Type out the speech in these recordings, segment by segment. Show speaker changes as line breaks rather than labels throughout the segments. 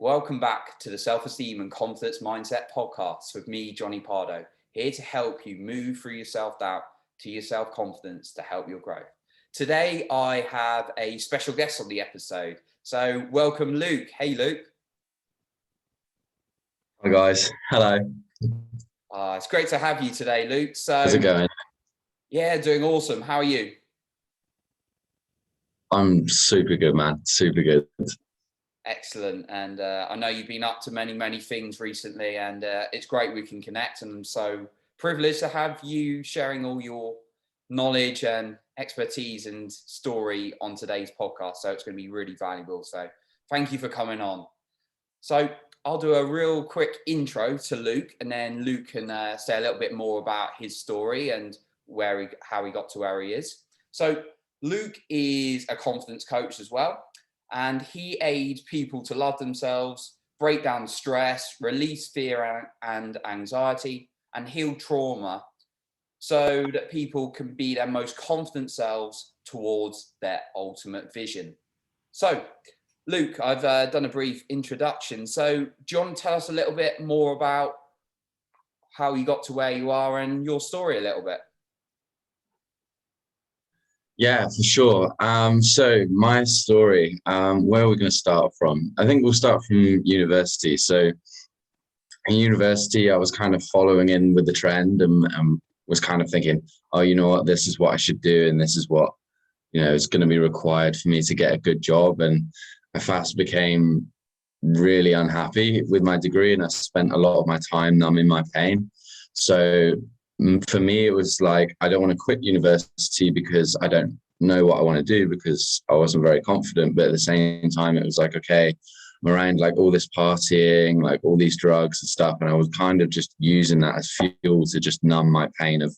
Welcome back to the Self-Esteem and Confidence Mindset podcast with me, Johnny Pardo, here to help you move through your self-doubt to your self-confidence to help your growth. Today, I have a special guest on the episode. So welcome, Luke. Hey, Luke.
Hi, guys. Hello.
It's great to have you today, Luke. So,
how's it going?
Yeah, doing awesome. How are you?
I'm super good, man. Super good.
Excellent. And I know you've been up to many things recently, and it's great we can connect. And I'm so privileged to have you sharing all your knowledge and expertise and story on today's podcast. So it's going to be really valuable. So thank you for coming on. So I'll do a real quick intro to Luke, and then Luke can say a little bit more about his story and how he got to where he is. So Luke is a confidence coach as well. And he aids people to love themselves, break down stress, release fear and anxiety, and heal trauma so that people can be their most confident selves towards their ultimate vision. So, Luke, I've done a brief introduction. So, do you want to tell us a little bit more about how you got to where you are and your story a little bit?
Yeah, for sure. So my story, where are we going to start from? I think we'll start from university. So in university, I was kind of following in with the trend and was kind of thinking, oh, you know what, this is what I should do. And this is what, is going to be required for me to get a good job. And I fast became really unhappy with my degree. And I spent a lot of my time numbing my pain. So for me, it was like, I don't want to quit university because I don't know what I want to do because I wasn't very confident. But at the same time, it was like, okay, I'm around like all this partying, like all these drugs and stuff. And I was kind of just using that as fuel to just numb my pain of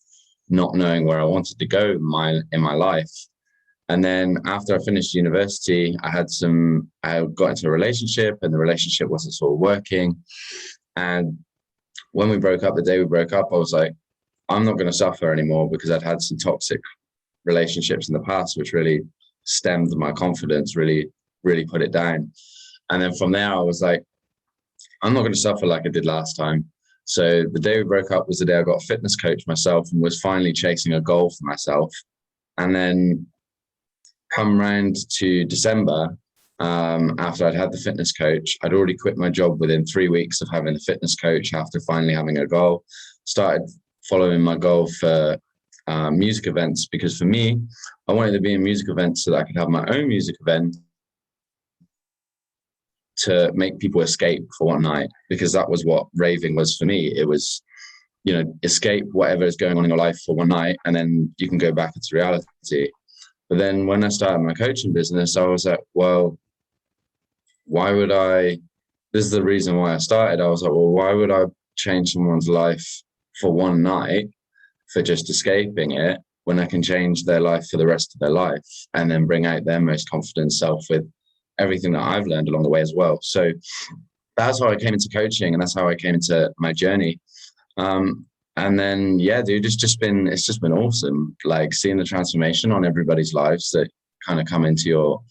not knowing where I wanted to go in my life. And then after I finished university, I got into a relationship and the relationship wasn't sort of working. And when we broke up, the day we broke up, I was like, I'm not going to suffer anymore because I'd had some toxic relationships in the past, which really stemmed my confidence, really put it down. And then from there, I was like, I'm not going to suffer like I did last time. So the day we broke up was the day I got a fitness coach myself and was finally chasing a goal for myself. And then come round to December, after I'd had the fitness coach, I'd already quit my job within 3 weeks of having the fitness coach after finally having a goal. Started following my goal for music events, because for me, I wanted to be in music events so that I could have my own music event to make people escape for one night, because that was what raving was for me. It was, escape whatever is going on in your life for one night, and then you can go back into reality. But then when I started my coaching business, I was like, well, this is the reason why I started. I was like, well, why would I change someone's life for one night for just escaping it when I can change their life for the rest of their life and then bring out their most confident self with everything that I've learned along the way as well. So that's how I came into coaching, and that's how I came into my journey. And then, yeah, dude, it's just been awesome. Like seeing the transformation on everybody's lives that kind of come into your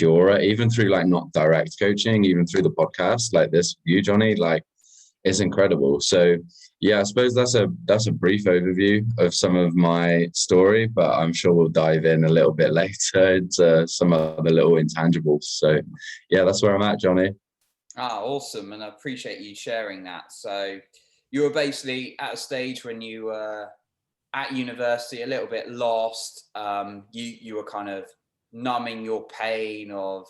aura, even through like not direct coaching, even through the podcast like this, you, Johnny, like it's incredible. So yeah, I suppose that's a brief overview of some of my story, but I'm sure we'll dive in a little bit later into some other little intangibles. So yeah, that's where I'm at, Johnny.
Awesome. And I appreciate you sharing that. So you were basically at a stage when you were at university, a little bit lost. You were kind of numbing your pain of,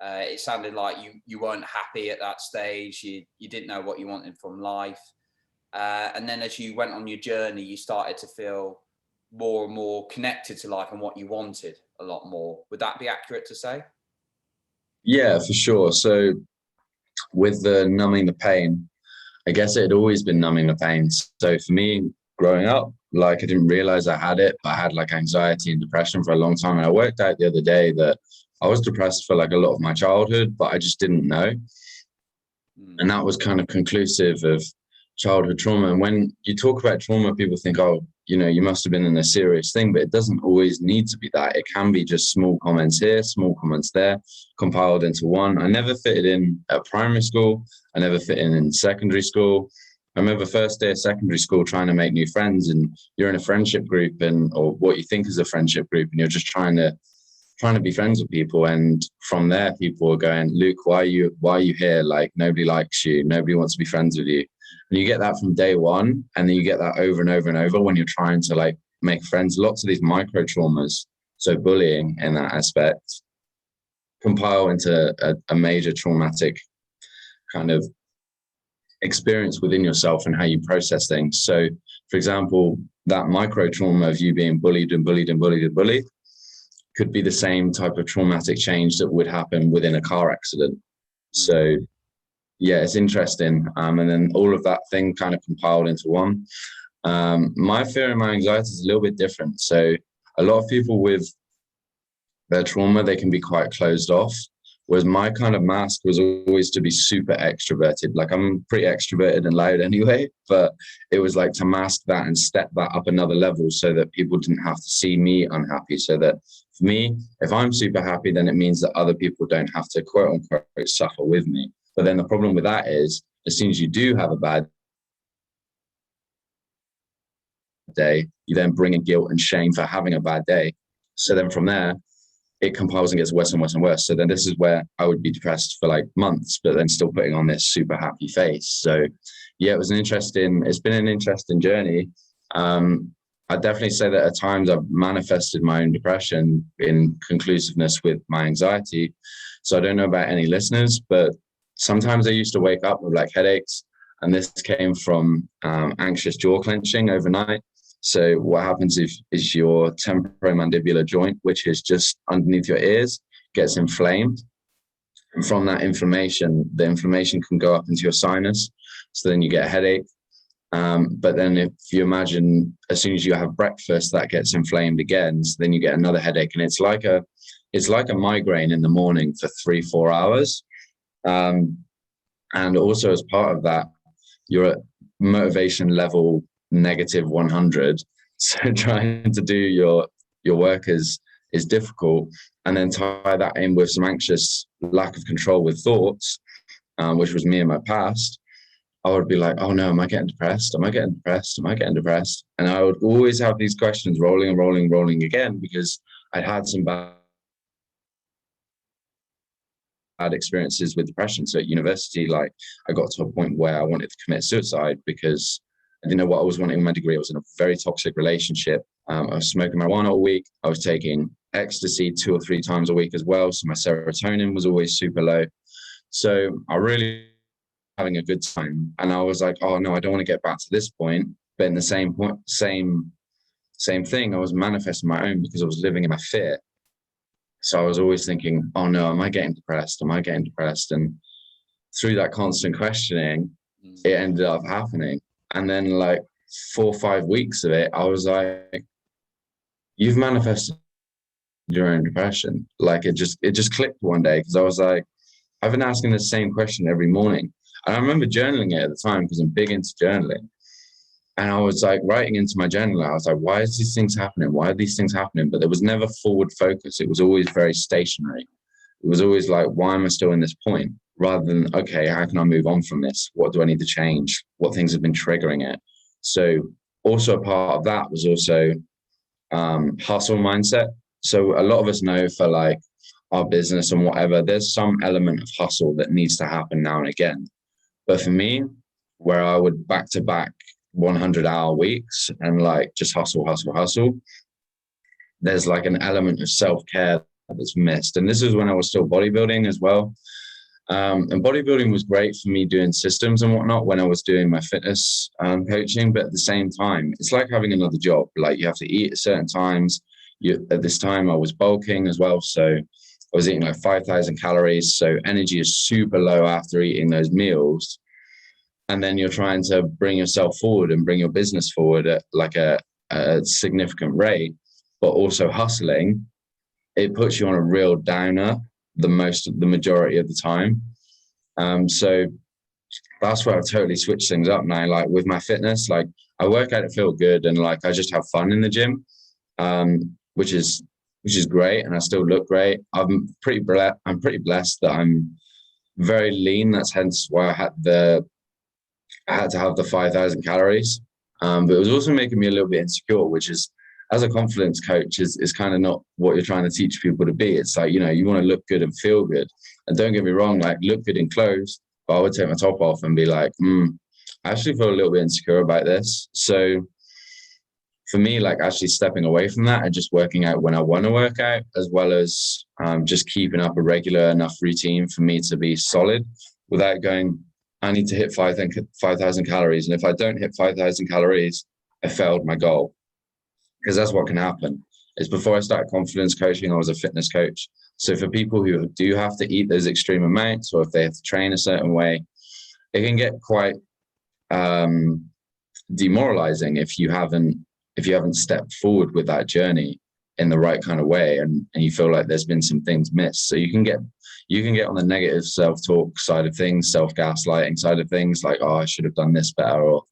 it sounded like you weren't happy at that stage. You didn't know what you wanted from life. And then as you went on your journey, you started to feel more and more connected to life and what you wanted a lot more. Would that be accurate to say?
Yeah, for sure. So with the numbing the pain, I guess it had always been numbing the pain. So for me, growing up, like I didn't realize I had it, but I had like anxiety and depression for a long time. And I worked out the other day that I was depressed for like a lot of my childhood, but I just didn't know. And that was kind of conclusive of childhood trauma. And when you talk about trauma, people think, oh, you must have been in a serious thing, but it doesn't always need to be that. It can be just small comments here, small comments there, compiled into one. I never fitted in at primary school. I never fit in secondary school. I remember first day of secondary school trying to make new friends, and you're in a friendship group or what you think is a friendship group, and you're just trying to be friends with people. And from there, people are going, Luke, why are you here? Like, nobody likes you. Nobody wants to be friends with you. And you get that from day one. And then you get that over and over and over when you're trying to like make friends. Lots of these micro traumas, so bullying in that aspect, compile into a major traumatic kind of experience within yourself and how you process things. So, for example, that micro trauma of you being bullied and bullied and bullied and bullied could be the same type of traumatic change that would happen within a car accident. So yeah, it's interesting. And then all of that thing kind of compiled into one. My fear and my anxiety is a little bit different. So a lot of people with their trauma, they can be quite closed off. Whereas my kind of mask was always to be super extroverted. Like, I'm pretty extroverted and loud anyway, but it was like to mask that and step that up another level so that people didn't have to see me unhappy. So that for me, if I'm super happy, then it means that other people don't have to quote unquote suffer with me. But then the problem with that is, as soon as you do have a bad day, you then bring in guilt and shame for having a bad day. So then from there, it compiles and gets worse and worse and worse. So then this is where I would be depressed for like months, but then still putting on this super happy face. So yeah, it's been an interesting journey. I'd definitely say that at times I've manifested my own depression in conclusiveness with my anxiety. So I don't know about any listeners, but sometimes I used to wake up with like headaches, and this came from anxious jaw clenching overnight. So what happens is your temporomandibular joint, which is just underneath your ears, gets inflamed. And from that inflammation, the inflammation can go up into your sinus. So then you get a headache. But then if you imagine, as soon as you have breakfast, that gets inflamed again. So then you get another headache. And it's like a migraine in the morning for 3-4 hours. And also as part of that, you're at motivation level -100. So trying to do your work is difficult, and then tie that in with some anxious lack of control with thoughts, which was me in my past. I would be like, oh no, am I getting depressed? Am I getting depressed? Am I getting depressed? And I would always have these questions rolling and rolling and rolling again, because I'd had some bad experiences with depression. So at university, like, I got to a point where I wanted to commit suicide because I didn't know what I was wanting in my degree. I was in a very toxic relationship. I was smoking marijuana all week. I was taking ecstasy 2 or 3 times a week as well. So my serotonin was always super low. So I really having a good time. And I was like, oh no, I don't want to get back to this point. But in the same thing, I was manifesting my own, because I was living in my fear. So I was always thinking, oh no, am I getting depressed? Am I getting depressed? And through that constant questioning, it ended up happening. And then like 4 or 5 weeks of it, I was like, you've manifested your own depression. Like, it just clicked one day, because I was like, I've been asking the same question every morning. And I remember journaling it at the time, because I'm big into journaling. And I was like writing into my journal. I was like, why is these things happening? Why are these things happening? But there was never forward focus. It was always very stationary. It was always like, why am I still in this point? Rather than, okay, how can I move on from this? What do I need to change? What things have been triggering it? So also a part of that was also hustle mindset. So a lot of us know for like our business and whatever, there's some element of hustle that needs to happen now and again. But for me, where I would back to back 100-hour weeks and like just hustle, there's like an element of self-care that's missed. And this is when I was still bodybuilding as well. And bodybuilding was great for me doing systems and whatnot when I was doing my fitness coaching. But at the same time, it's like having another job. Like, you have to eat at certain times. At this time, I was bulking as well. So I was eating like 5,000 calories. So energy is super low after eating those meals. And then you're trying to bring yourself forward and bring your business forward at like a significant rate, but also hustling. It puts you on a real downer the majority of the time. So that's where I've totally switched things up now. Like with my fitness, like I work out to feel good, and like I just have fun in the gym, which is great, and I still look great. I'm pretty blessed that I'm very lean. That's hence why I had to have the 5,000 calories. But it was also making me a little bit insecure, which is, as a confidence coach, is kind of not what you're trying to teach people to be. It's like, you want to look good and feel good. And don't get me wrong, like look good in clothes, but I would take my top off and be like, I actually feel a little bit insecure about this. So for me, like actually stepping away from that and just working out when I want to work out, as well as just keeping up a regular enough routine for me to be solid without going, I need to hit 5,000 calories. And if I don't hit 5,000 calories, I failed my goal. Because that's what can happen. Is before I started confidence coaching, I was a fitness coach. So for people who do have to eat those extreme amounts, or if they have to train a certain way, it can get quite demoralizing if you haven't stepped forward with that journey in the right kind of way, and you feel like there's been some things missed. So you can get on the negative self-talk side of things, self-gaslighting side of things, like, oh, I should have done this better, or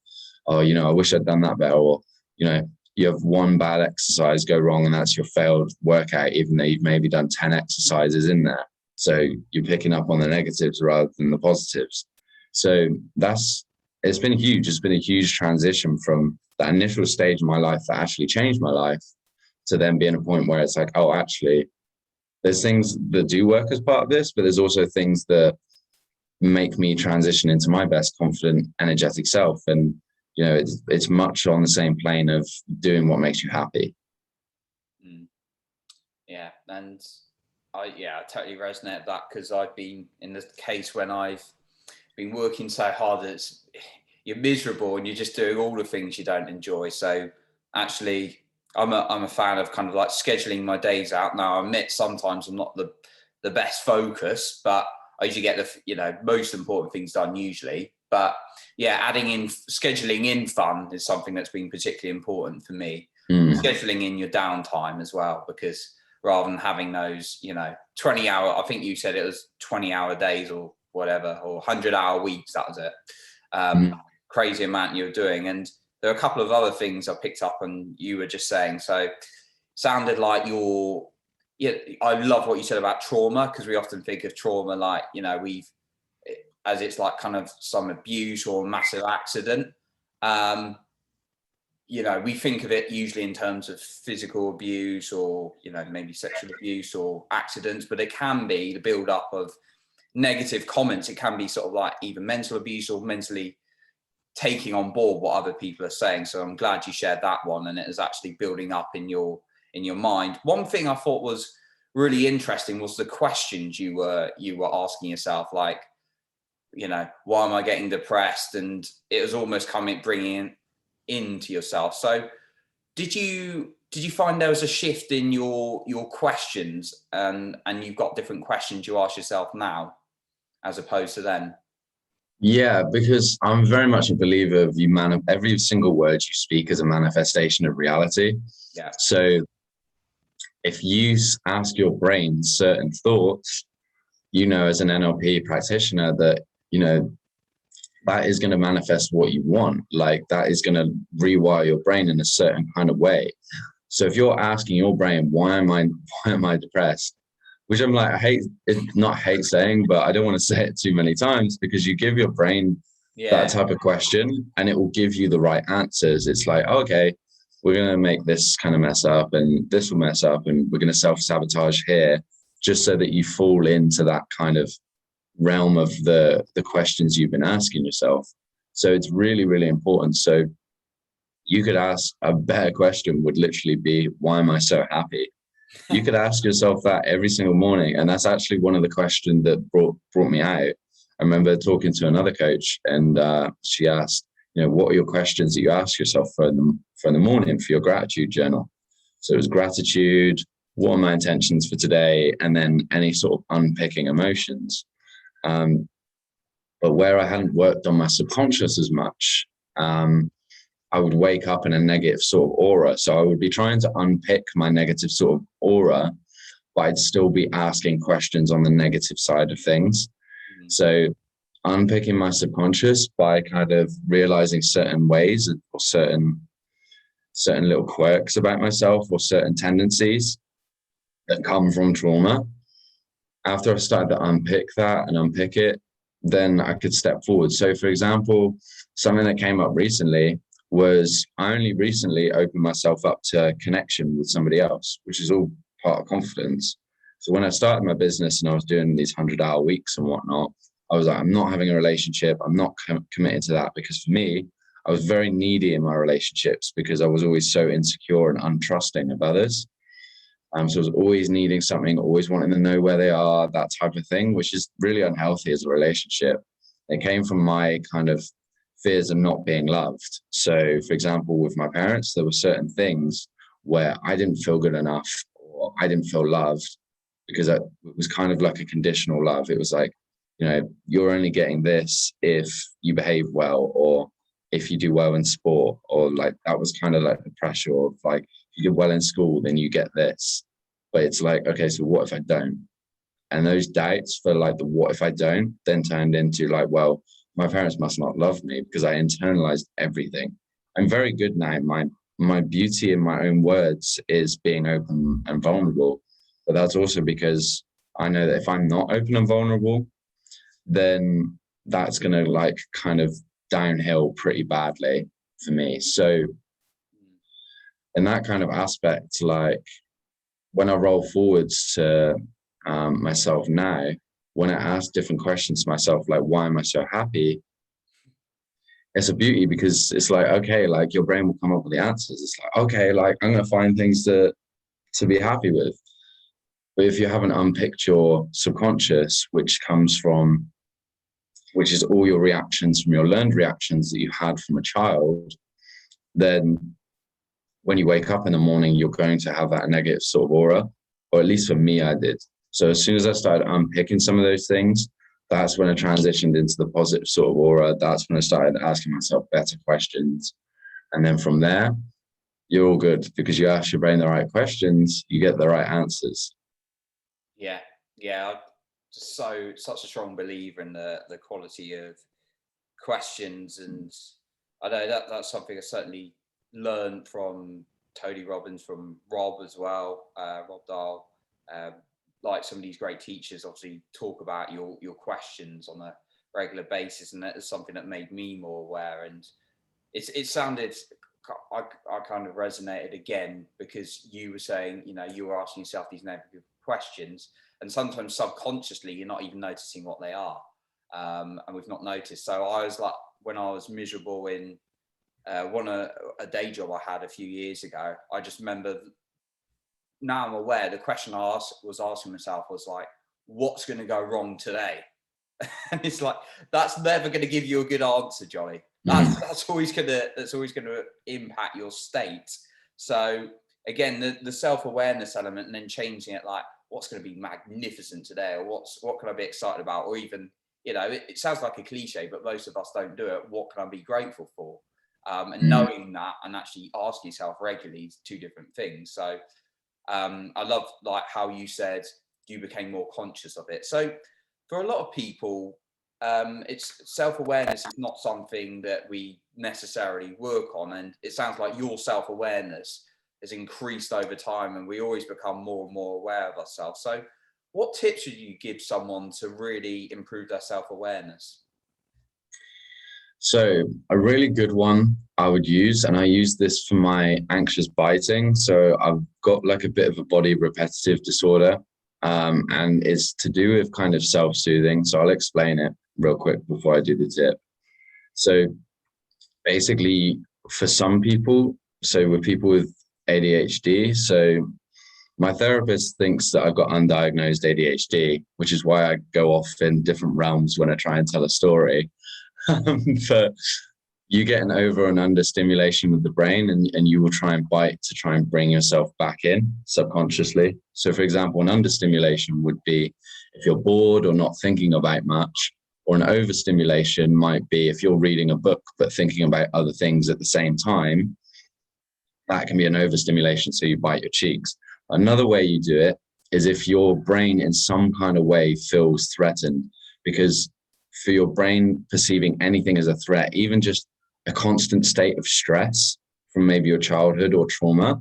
oh, I wish I'd done that better, or you have one bad exercise go wrong and that's your failed workout, even though you've maybe done 10 exercises in there. So you're picking up on the negatives rather than the positives. So it's been huge. It's been a huge transition from that initial stage in my life that actually changed my life to then being a point where it's like, oh, actually, there's things that do work as part of this, but there's also things that make me transition into my best, confident, energetic self. And it's much on the same plane of doing what makes you happy.
Yeah, and I totally resonate with that, because I've been in the case when I've been working so hard that you're miserable and you're just doing all the things you don't enjoy. So actually, I'm a fan of kind of like scheduling my days out. Now, I admit sometimes I'm not the best focus, but I usually get the most important things done usually. But yeah, scheduling in fun is something that's been particularly important for me. Scheduling in your downtime as well, because rather than having those 20-hour, I think you said it was 20-hour days or whatever, or 100-hour weeks, that was it. Crazy amount you're doing. And there are a couple of other things I picked up on you were just saying. So sounded like I love what you said about trauma, because we often think of trauma like as it's like kind of some abuse or a massive accident. We think of it usually in terms of physical abuse or maybe sexual abuse or accidents, but it can be the build up of negative comments. It can be sort of like even mental abuse or mentally taking on board what other people are saying. So I'm glad you shared that one, and it is actually building up in your mind. One thing I thought was really interesting was the questions you were asking yourself, like, why am I getting depressed? And it was almost bringing into yourself. So did you find there was a shift in your questions, and you've got different questions you ask yourself now as opposed to then?
Yeah, because I'm very much a believer of every single word you speak is a manifestation of reality.
Yeah.
So if you ask your brain certain thoughts, as an NLP practitioner, that that is going to manifest what you want. Like that is going to rewire your brain in a certain kind of way. So if you're asking your brain, why am I depressed? Which I'm like, not hate saying, but I don't want to say it too many times, because you give your brain that type of question and it will give you the right answers. It's like, okay, we're going to make this kind of mess up and this will mess up and we're going to self-sabotage here, just so that you fall into that kind of realm of the questions you've been asking yourself. So it's really, really important. So you could ask a better question would literally be, why am I so happy? You could ask yourself that every single morning. And that's actually one of the questions that brought me out. I remember talking to another coach, and she asked, what are your questions that you ask yourself for in the morning for your gratitude journal? So it was gratitude, what are my intentions for today, and then any sort of unpicking emotions. But where I hadn't worked on my subconscious as much, I would wake up in a negative sort of aura. So I would be trying to unpick my negative sort of aura, but I'd still be asking questions on the negative side of things. So unpicking my subconscious by kind of realizing certain ways or certain little quirks about myself or certain tendencies that come from trauma. After I started to unpick that and unpick it, then I could step forward. So, for example, something that came up recently was I only recently opened myself up to connection with somebody else, which is all part of confidence. So when I started my business and I was doing these 100-hour weeks and whatnot, I was like, I'm not having a relationship. I'm not committed to that, because for me, I was very needy in my relationships because I was always so insecure and untrusting of others. So I was always needing something, always wanting to know where they are, that type of thing, which is really unhealthy as a relationship. It came from my kind of fears of not being loved. So, for example, with my parents, there were certain things where I didn't feel good enough or I didn't feel loved, because it was kind of like a conditional love. It was like, you're only getting this if you behave well or if you do well in sport, or like that was kind of like the pressure of like, if you do well in school, then you get this. But it's like, okay, so what if I don't? And those doubts for like the what if I don't then turned into like, well, my parents must not love me because I internalized everything. I'm very good now. My beauty in my own words is being open and vulnerable. But that's also because I know that if I'm not open and vulnerable, then that's going to like kind of downhill pretty badly for me. So in that kind of aspect, like when I roll forwards to myself now, when I ask different questions to myself, like, why am I so happy? It's a beauty, because it's like, okay, like your brain will come up with the answers. It's like, okay, like I'm going to find things to be happy with. But if you haven't unpicked your subconscious, which is all your reactions from your learned reactions that you had from a child, then when you wake up in the morning, you're going to have that negative sort of aura, or at least for me, I did. So as soon as I started unpicking some of those things, that's when I transitioned into the positive sort of aura. That's when I started asking myself better questions. And then from there, you're all good, because you ask your brain the right questions, you get the right answers.
Yeah, yeah. I'm just such a strong believer in the quality of questions, and I know that's something I certainly learned from Tony Robbins, from Rob as well, Rob Dahl. Um, like some of these great teachers, obviously talk about your questions on a regular basis, and that is something that made me more aware. And it sounded, I kind of resonated again, because you were saying, you were asking yourself these negative questions, and sometimes subconsciously you're not even noticing what they are, and we've not noticed. So I was like, when I was miserable in a day job I had a few years ago, I just remember, now I'm aware, the question I was asking myself was like, what's going to go wrong today? And it's like, that's never going to give you a good answer, Johnny. That's always gonna impact your state. So again, the self-awareness element, and then changing it, like, what's going to be magnificent today, or what can I be excited about, or even, it sounds like a cliche, but most of us don't do it. What can I be grateful for? And knowing that and actually asking yourself regularly is two different things. So I love like how you said you became more conscious of it. So for a lot of people, it's self-awareness is not something that we necessarily work on, and it sounds like your self-awareness has increased over time, and we always become more and more aware of ourselves. So what tips would you give someone to really improve their self-awareness?
So a really good one I would use, and I use this for my anxious biting. So I've got like a bit of a body repetitive disorder, and it's to do with kind of self-soothing. So I'll explain it real quick before I do the tip. So basically, for some people, so with people with ADHD, so my therapist thinks that I've got undiagnosed ADHD, which is why I go off in different realms when I try and tell a story. But you get an over and under stimulation of the brain, and you will try and bite to try and bring yourself back in subconsciously. So for example, an understimulation would be if you're bored or not thinking about much, or an overstimulation might be if you're reading a book but thinking about other things at the same time. That can be an overstimulation, so you bite your cheeks. Another way you do it is if your brain in some kind of way feels threatened, because for your brain perceiving anything as a threat, even just a constant state of stress from maybe your childhood or trauma,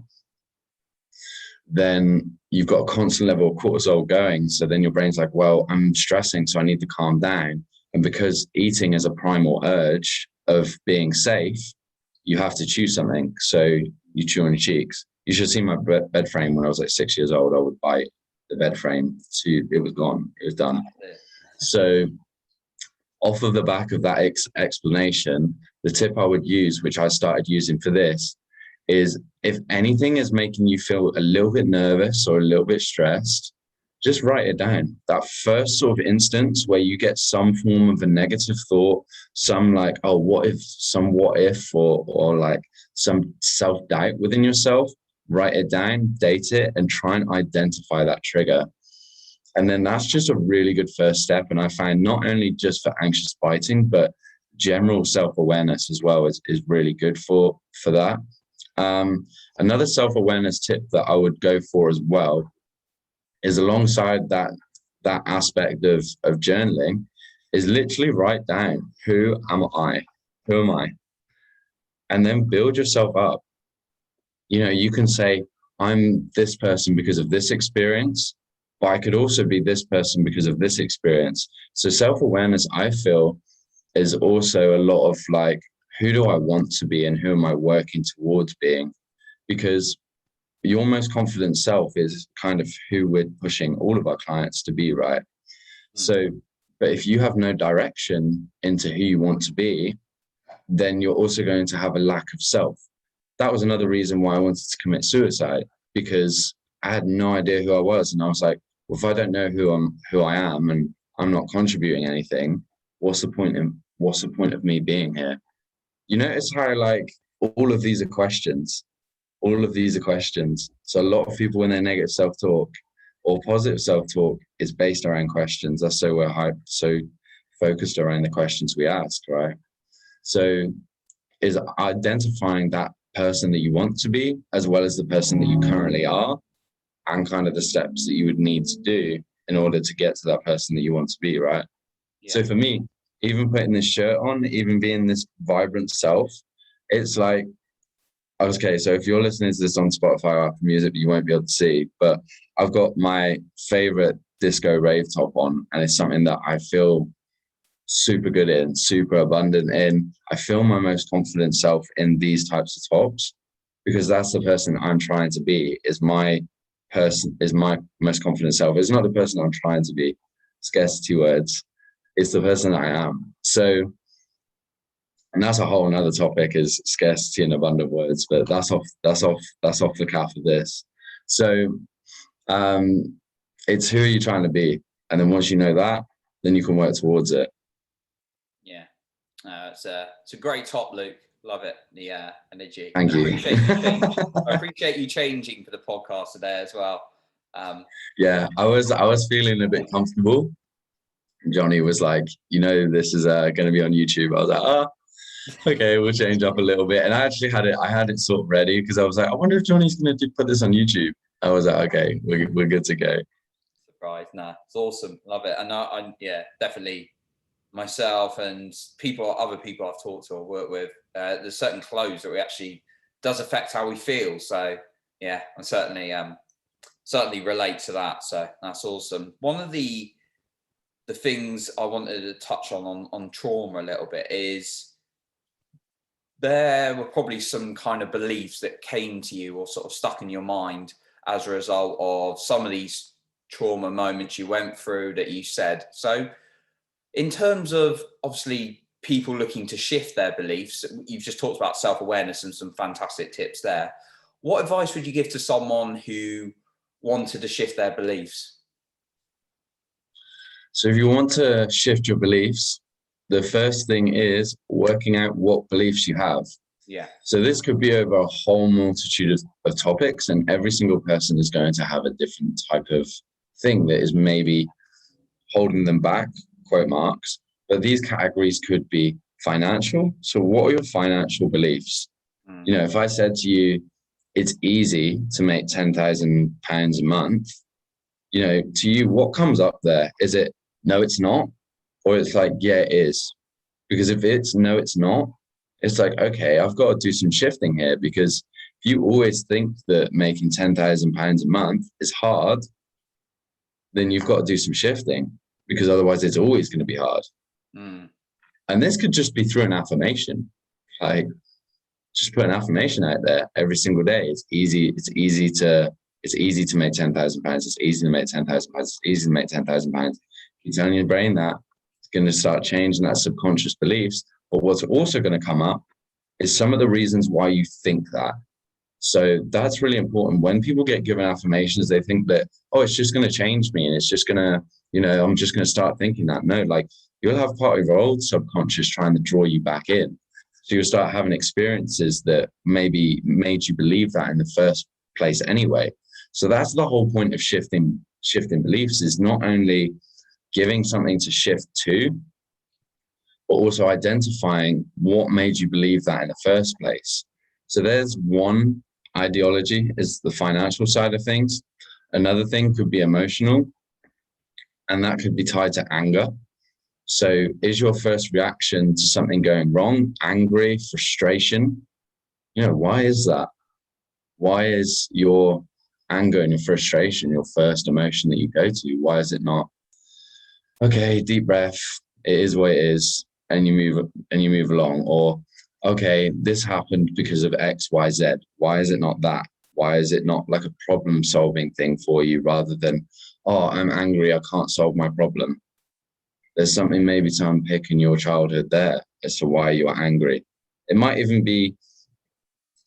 then you've got a constant level of cortisol going. So then your brain's like, well, I'm stressing, so I need to calm down. And because eating is a primal urge of being safe, you have to chew something. So you chew on your cheeks. You should see my bed frame when I was like 6 years old. I would bite the bed frame to it was gone. It was done. So off of the back of that explanation, the tip I would use, which I started using for this, is if anything is making you feel a little bit nervous or a little bit stressed, just write it down. That first sort of instance where you get some form of a negative thought, some like, oh, what if, or like some self-doubt within yourself, write it down, date it, and try and identify that trigger. And then that's just a really good first step. And I find not only just for anxious biting, but general self-awareness as well is really good for that. Another self-awareness tip that I would go for as well is alongside that aspect of journaling is literally write down, who am I? Who am I? And then build yourself up. You know, you can say, I'm this person because of this experience, but I could also be this person because of this experience. So self-awareness, I feel, is also a lot of like, who do I want to be and who am I working towards being? Because your most confident self is kind of who we're pushing all of our clients to be, right? So, but if you have no direction into who you want to be, then you're also going to have a lack of self. That was another reason why I wanted to commit suicide, because I had no idea who I was. And I was like, well, if I don't know who I am and I'm not contributing anything, what's the point of me being here? You notice how like all of these are questions. All of these are questions. So a lot of people, when they're negative self-talk or positive self-talk, is based around questions. That's so we're so focused around the questions we ask, right? So is identifying that person that you want to be, as well as the person that you currently are, and kind of the steps that you would need to do in order to get to that person that you want to be, right? Yeah. So for me, even putting this shirt on, even being this vibrant self, it's like, okay, so if you're listening to this on Spotify or Apple Music, you won't be able to see, but I've got my favorite disco rave top on, and it's something that I feel super good in, super abundant in. I feel my most confident self in these types of tops, because that's the person I'm trying to be, is my most confident self. It's not the person I'm trying to be. Scarcity words. It's the person I am. So, and that's a whole another topic, is scarcity and abundant words, but that's off the cuff of this. So it's who are you trying to be? And then once you know that, then you can work towards it.
Yeah. It's a great top, Luke. Love it. The energy.
Thank you.
I appreciate you changing for the podcast today as well.
Yeah, I was feeling a bit comfortable. Johnny was like, this is going to be on YouTube. I was like, okay, we'll change up a little bit. And I actually had it sort of ready, because I was like, I wonder if Johnny's going to put this on YouTube. I was like, okay, we're good to go.
Surprise. Nah, it's awesome. Love it. And I yeah, definitely myself and other people I've talked to or worked with, there's certain clothes that we actually does affect how we feel. So yeah, I certainly relate to that. So that's awesome. One of the things I wanted to touch on trauma a little bit is there were probably some kind of beliefs that came to you or sort of stuck in your mind as a result of some of these trauma moments you went through that you said. So in terms of obviously people looking to shift their beliefs, you've just talked about self-awareness and some fantastic tips there. What advice would you give to someone who wanted to shift their beliefs?
So if you want to shift your beliefs, the first thing is working out what beliefs you have.
Yeah.
So this could be over a whole multitude of topics, and every single person is going to have a different type of thing that is maybe holding them back, quote marks. But these categories could be financial. So what are your financial beliefs? If I said to you, it's easy to make £10,000 a month, to you, what comes up there? Is it, no, it's not? or it's like, yeah, it is. Because if it's no, it's not, it's like, okay, I've got to do some shifting here, because if you always think that making £10,000 a month is hard, then you've got to do some shifting, because otherwise it's always going to be hard. And this could just be through an affirmation, like just put an affirmation out there every single day. It's easy to make £10,000. It's easy to make £10,000. It's easy to make £10,000. You're telling your brain that, it's going to start changing that subconscious beliefs. But what's also going to come up is some of the reasons why you think that. So that's really important. When people get given affirmations, they think that, oh, it's just going to change me, and it's just going to, I'm just going to start thinking that. No, like, you'll have part of your old subconscious trying to draw you back in. So you'll start having experiences that maybe made you believe that in the first place anyway. So that's the whole point of shifting beliefs, is not only giving something to shift to, but also identifying what made you believe that in the first place. So there's one ideology, is the financial side of things. Another thing could be emotional, and that could be tied to anger. So is your first reaction to something going wrong angry, frustration? Why is that? Why is your anger and your frustration your first emotion that you go to? Why is it not, okay, deep breath, it is what it is, and you move along? Or, okay, this happened because of X, Y, Z. Why is it not that? Why is it not like a problem solving thing for you, rather than, oh, I'm angry, I can't solve my problem? There's something maybe to unpick in your childhood there as to why you're angry. It might even be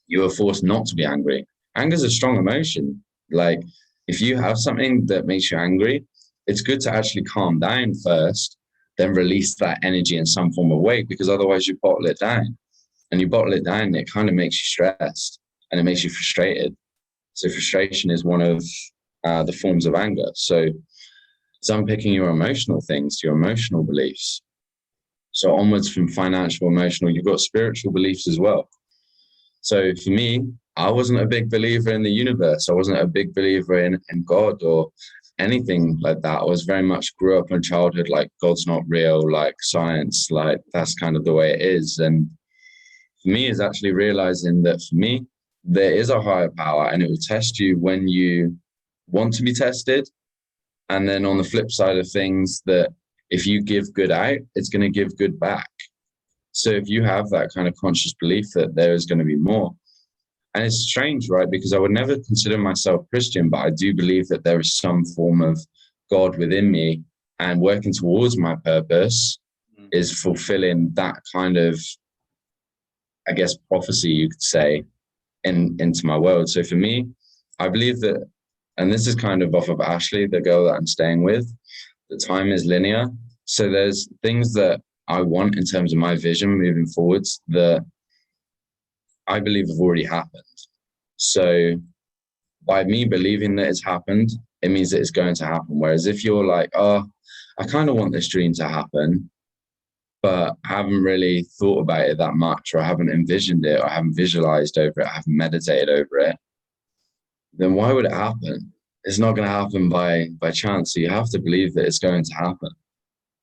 you were forced not to be angry. Anger is a strong emotion. Like, if you have something that makes you angry, it's good to actually calm down first, then release that energy in some form of way, because otherwise you bottle it down. And you bottle it down, it kind of makes you stressed and it makes you frustrated. So frustration is one of the forms of anger. So it's unpicking your emotional things, your emotional beliefs. So onwards from financial, emotional, you've got spiritual beliefs as well. So for me, I wasn't a big believer in the universe. I wasn't a big believer in God or anything like that. I was very much grew up in childhood like God's not real, like science, like that's kind of the way it is. And for me, is actually realizing that for me, there is a higher power, and it will test you when you want to be tested. And then on the flip side of things, that if you give good out, it's going to give good back. So if you have that kind of conscious belief that there is going to be more, and it's strange, right? Because I would never consider myself Christian, but I do believe that there is some form of God within me, and working towards my purpose is fulfilling that kind of, I guess, prophecy, you could say, into my world. So for me, I believe that, and this is kind of off of Ashley, the girl that I'm staying with, the time is linear. So there's things that I want in terms of my vision moving forwards that I believe have already happened. So by me believing that it's happened, it means that it's going to happen. Whereas if you're like, oh, I kind of want this dream to happen, but I haven't really thought about it that much, or I haven't envisioned it, or I haven't visualized over it, I haven't meditated over it, then why would it happen? It's not going to happen by chance. So you have to believe that it's going to happen,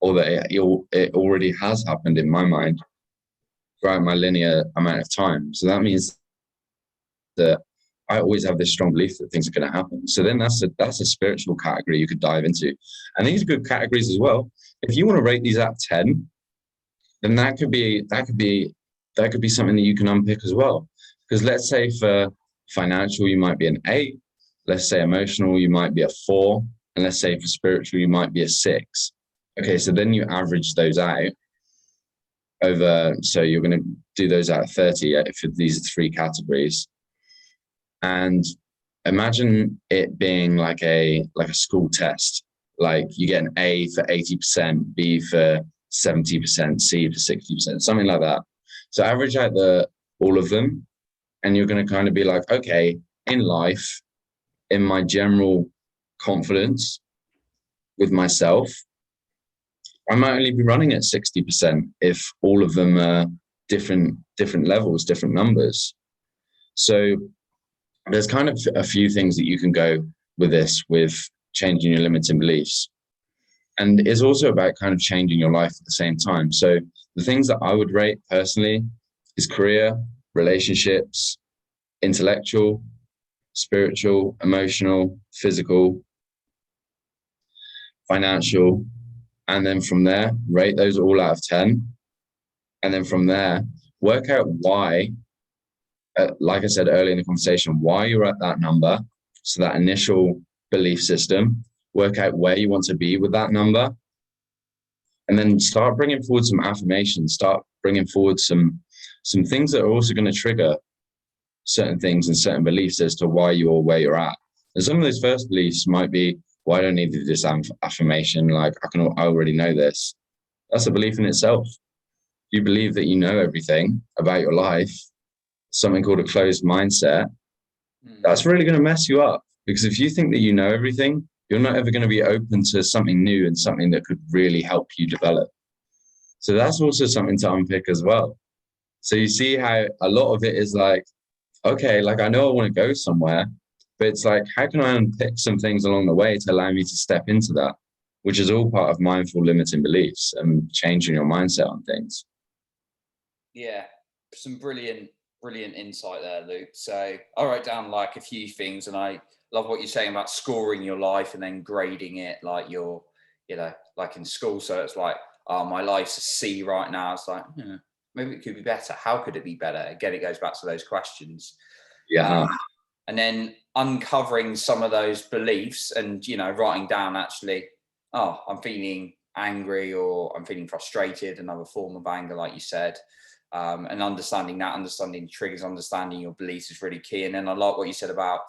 or that it already has happened in my mind throughout my linear amount of time. So that means that I always have this strong belief that things are going to happen. So then that's a spiritual category you could dive into. And these are good categories as well. If you want to rate these out of 10, then that could be something that you can unpick as well. Because let's say for financial, you might be an 8. Let's say emotional, you might be a 4. And let's say for spiritual, you might be a 6. Okay, so then you average those out over, so you're going to do those out of 30 for these 3 categories. And imagine it being like a school test. Like you get an A for 80%, B for 70%, C for 60%, something like that. So average out all of them, and you're going to kind of be like, okay, in life, in my general confidence with myself, I might only be running at 60% if all of them are different levels, different numbers. So there's kind of a few things that you can go with this, with changing your limiting beliefs. And it's also about kind of changing your life at the same time. So the things that I would rate personally is career, relationships, intellectual, spiritual, emotional, physical, financial. And then from there, rate those all out of 10. And then from there, work out why, like I said earlier in the conversation, why you're at that number. So that initial belief system, work out where you want to be with that number. And then start bringing forward some affirmations, start bringing forward some things that are also going to trigger certain things and certain beliefs as to why you're where you're at. And some of those first beliefs might be, well, I don't need to do this affirmation. Like I already know this. That's a belief in itself. You believe that you know everything about your life, something called a closed mindset. That's really going to mess you up, because if you think that you know everything, you're not ever going to be open to something new and something that could really help you develop. So that's also something to unpick as well. So you see how a lot of it is like, okay, like I know I want to go somewhere, but it's like, how can I unpick some things along the way to allow me to step into that, which is all part of mindful limiting beliefs and changing your mindset on things.
Yeah, some brilliant insight there, Luke. So I wrote down like a few things, and I love what you're saying about scoring your life and then grading it like you're, like in school. So it's like, oh, my life's a C right now. It's like, maybe it could be better. How could it be better? Again, it goes back to those questions.
Yeah.
And then uncovering some of those beliefs and, writing down actually, oh, I'm feeling angry or I'm feeling frustrated, another form of anger, like you said. And understanding triggers, understanding your beliefs is really key. And then I like what you said about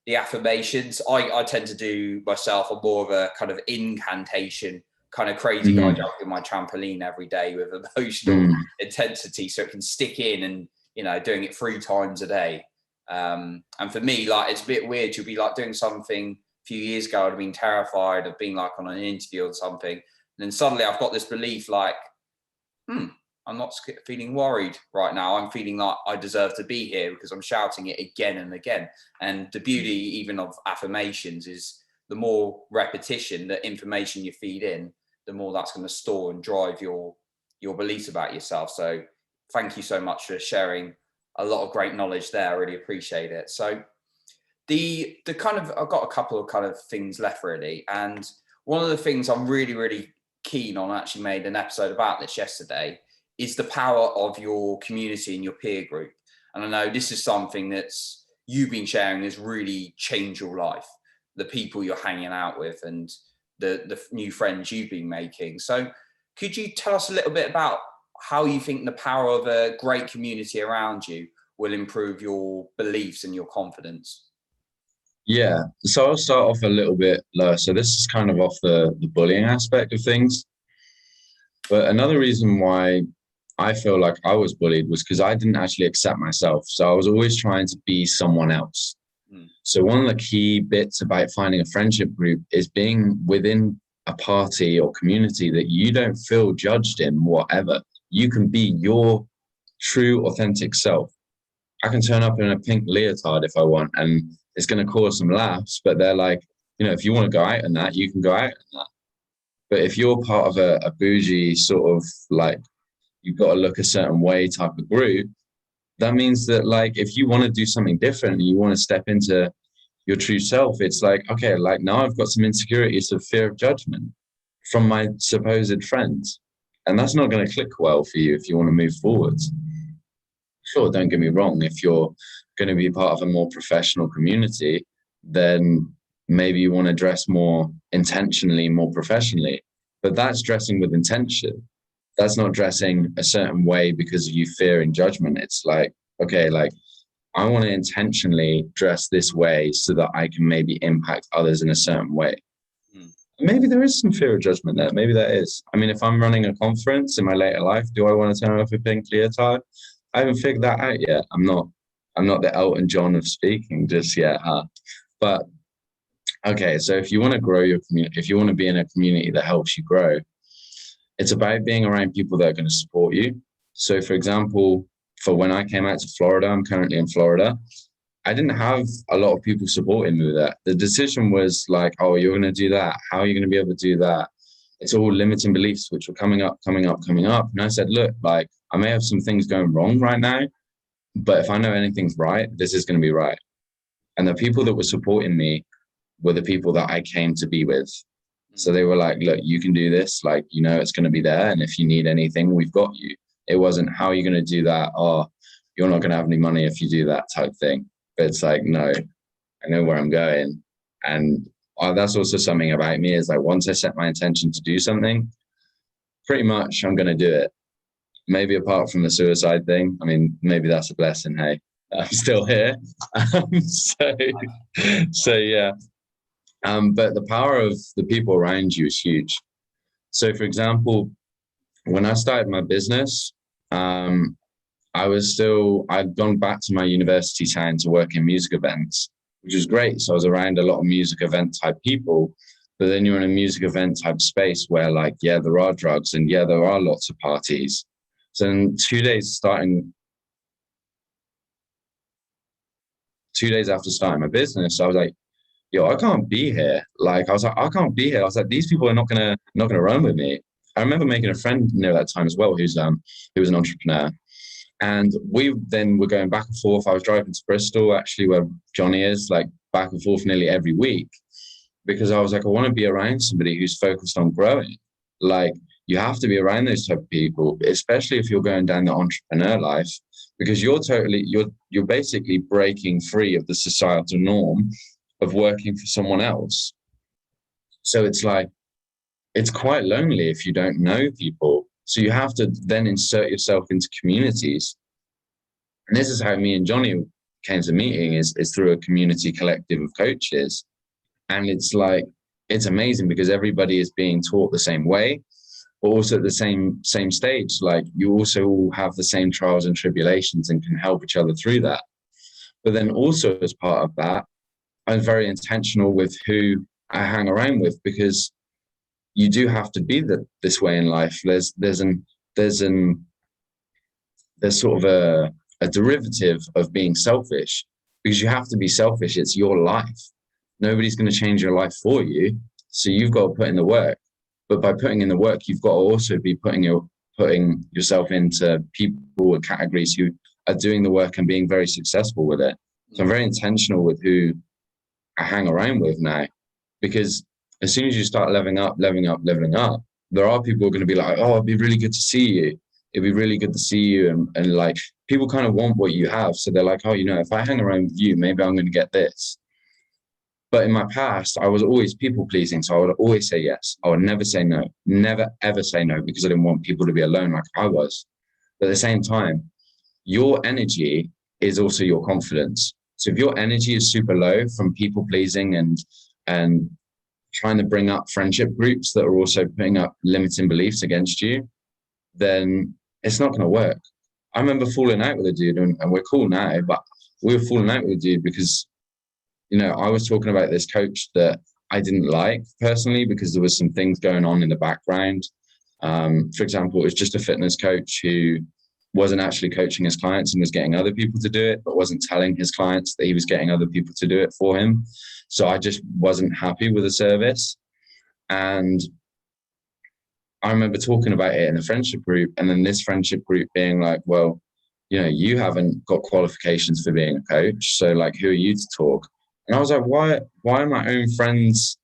the affirmations. I tend to do myself a more of a kind of incantation, kind of crazy guy jumping my trampoline every day with emotional intensity, so it can stick in, and doing it 3 times a day. And for me, like, it's a bit weird. You'll be like doing something a few years ago, I'd have been terrified of being like on an interview or something, and then suddenly I've got this belief like, I'm not feeling worried right now. I'm feeling like I deserve to be here because I'm shouting it again and again. And the beauty even of affirmations is the more repetition, the information you feed in, the more that's going to store and drive your beliefs about yourself. So thank you so much for sharing a lot of great knowledge there. I really appreciate it. So the kind of, I've got a couple of kind of things left really. And one of the things I'm really, really keen on, actually made an episode about this yesterday, is the power of your community and your peer group. And I know this is something that's you've been sharing has really changed your life, the people you're hanging out with and the new friends you've been making. So could you tell us a little bit about how you think the power of a great community around you will improve your beliefs and your confidence?
Yeah, so I'll start off a little bit lower. So this is kind of off the bullying aspect of things. But another reason why I feel like I was bullied was because I didn't actually accept myself. So I was always trying to be someone else. So one of the key bits about finding a friendship group is being within a party or community that you don't feel judged in, whatever. You can be your true, authentic self. I can turn up in a pink leotard if I want, and it's going to cause some laughs, but they're like, if you want to go out in that, you can go out in that. But if you're part of a bougie sort of like, you've got to look a certain way type of group, that means that like, if you want to do something different and you want to step into your true self, it's like, okay, like now I've got some insecurities of fear of judgment from my supposed friends. And that's not going to click well for you if you want to move forwards. Sure, don't get me wrong. If you're going to be part of a more professional community, then maybe you want to dress more intentionally, more professionally. But that's dressing with intention. That's not dressing a certain way because you fear in judgment. It's like, okay, like I want to intentionally dress this way so that I can maybe impact others in a certain way. Maybe there is some fear of judgment there. Maybe that is. I mean, if I'm running a conference in my later life, do I want to turn off a pink leotard? I haven't figured that out yet. I'm not the Elton John of speaking just yet, huh? But okay, so if you want to grow your community, if you want to be in a community that helps you grow, it's about being around people that are going to support you. So for example, for when I came out to Florida, I'm currently in Florida, I didn't have a lot of people supporting me with that. The decision was like, oh, you're going to do that. How are you going to be able to do that? it's all limiting beliefs which were coming up. And I said, look, like, I may have some things going wrong right now, but if I know anything's right, this is going to be right. And the people that were supporting me were the people that I came to be with. So they were like, look, you can do this. Like, you know, it's going to be there. And if you need anything, we've got you. It wasn't, how are you going to do that? Oh, you're not going to have any money if you do that type thing. But it's like, no, I know where I'm going. And that's also something about me, is like, once I set my intention to do something, pretty much I'm going to do it. Maybe apart from the suicide thing. I mean, maybe that's a blessing. Hey, I'm still here. So yeah. But the power of the people around you is huge. So for example, when I started my business, I'd gone back to my university town to work in music events, which was great. So I was around a lot of music event type people, but then you're in a music event type space where, like, yeah, there are drugs and yeah, there are lots of parties. So in 2 days after starting my business, I was like, yo, I can't be here. Like, I was like, I can't be here. I was like, these people are not gonna run with me. I remember making a friend near that time as well, who was an entrepreneur. And we then were going back and forth. I was driving to Bristol, actually, where Johnny is, like, back and forth nearly every week, because I was like, I want to be around somebody who's focused on growing. Like, you have to be around those type of people, especially if you're going down the entrepreneur life, because you're basically breaking free of the societal norm of working for someone else. So it's like, it's quite lonely if you don't know people. So you have to then insert yourself into communities. And this is how me and Johnny came to meeting, is through a community collective of coaches. And it's like, it's amazing because everybody is being taught the same way, but also at the same stage. Like, you also all have the same trials and tribulations and can help each other through that. But then also, as part of that, I'm very intentional with who I hang around with, because you do have to be this way in life. There's sort of a derivative of being selfish, because you have to be selfish. It's your life. Nobody's going to change your life for you. So you've got to put in the work. But by putting in the work, you've got to also be putting yourself into people and categories who are doing the work and being very successful with it. So I'm very intentional with who I hang around with now, because as soon as you start leveling up, there are people who are going to be like, oh, it'd be really good to see you. It'd be really good to see you. And like, people kind of want what you have. So they're like, oh, you know, if I hang around with you, maybe I'm going to get this. But in my past, I was always people pleasing. So I would always say yes. I would never say no, never, ever say no, because I didn't want people to be alone like I was. But at the same time, your energy is also your confidence. So if your energy is super low from people pleasing and trying to bring up friendship groups that are also putting up limiting beliefs against you, then it's not going to work. I remember falling out with a dude, and we're cool now, but we were falling out with a dude because, you know, I was talking about this coach that I didn't like personally, because there was some things going on in the background. For example, it was just a fitness coach who wasn't actually coaching his clients and was getting other people to do it, but wasn't telling his clients that he was getting other people to do it for him. So I just wasn't happy with the service. And I remember talking about it in a friendship group, and then this friendship group being like, well, you know, you haven't got qualifications for being a coach. So like, who are you to talk? And I was like, why are my own friends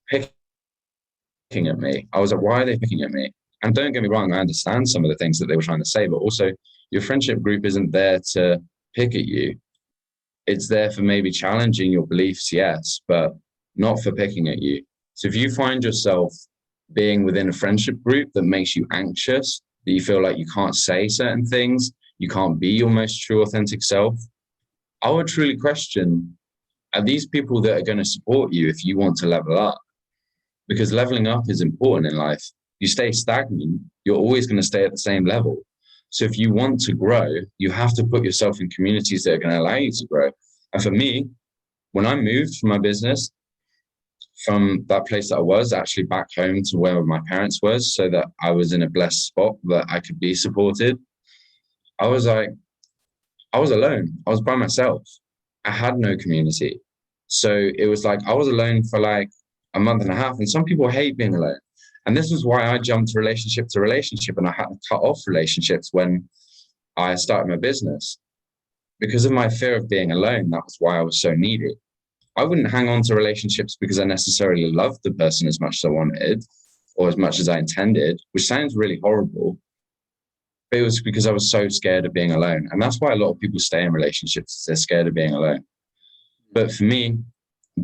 picking at me? I was like, why are they picking at me? And don't get me wrong, I understand some of the things that they were trying to say, but also your friendship group isn't there to pick at you. It's there for maybe challenging your beliefs, yes, but not for picking at you. So if you find yourself being within a friendship group that makes you anxious, that you feel like you can't say certain things, you can't be your most true, authentic self, I would truly question, are these people that are going to support you if you want to level up? Because leveling up is important in life. You stay stagnant, you're always going to stay at the same level. So if you want to grow, you have to put yourself in communities that are going to allow you to grow. And for me, when I moved from my business, from that place that I was actually back home to where my parents was, so that I was in a blessed spot that I could be supported, I was like, I was alone. I was by myself. I had no community. So it was like, I was alone for like a month and a half. And some people hate being alone. And this was why I jumped relationship to relationship, and I had to cut off relationships when I started my business. Because of my fear of being alone, that was why I was so needy. I wouldn't hang on to relationships because I necessarily loved the person as much as I wanted or as much as I intended, which sounds really horrible. But it was because I was so scared of being alone. And that's why a lot of people stay in relationships, they're scared of being alone. But for me,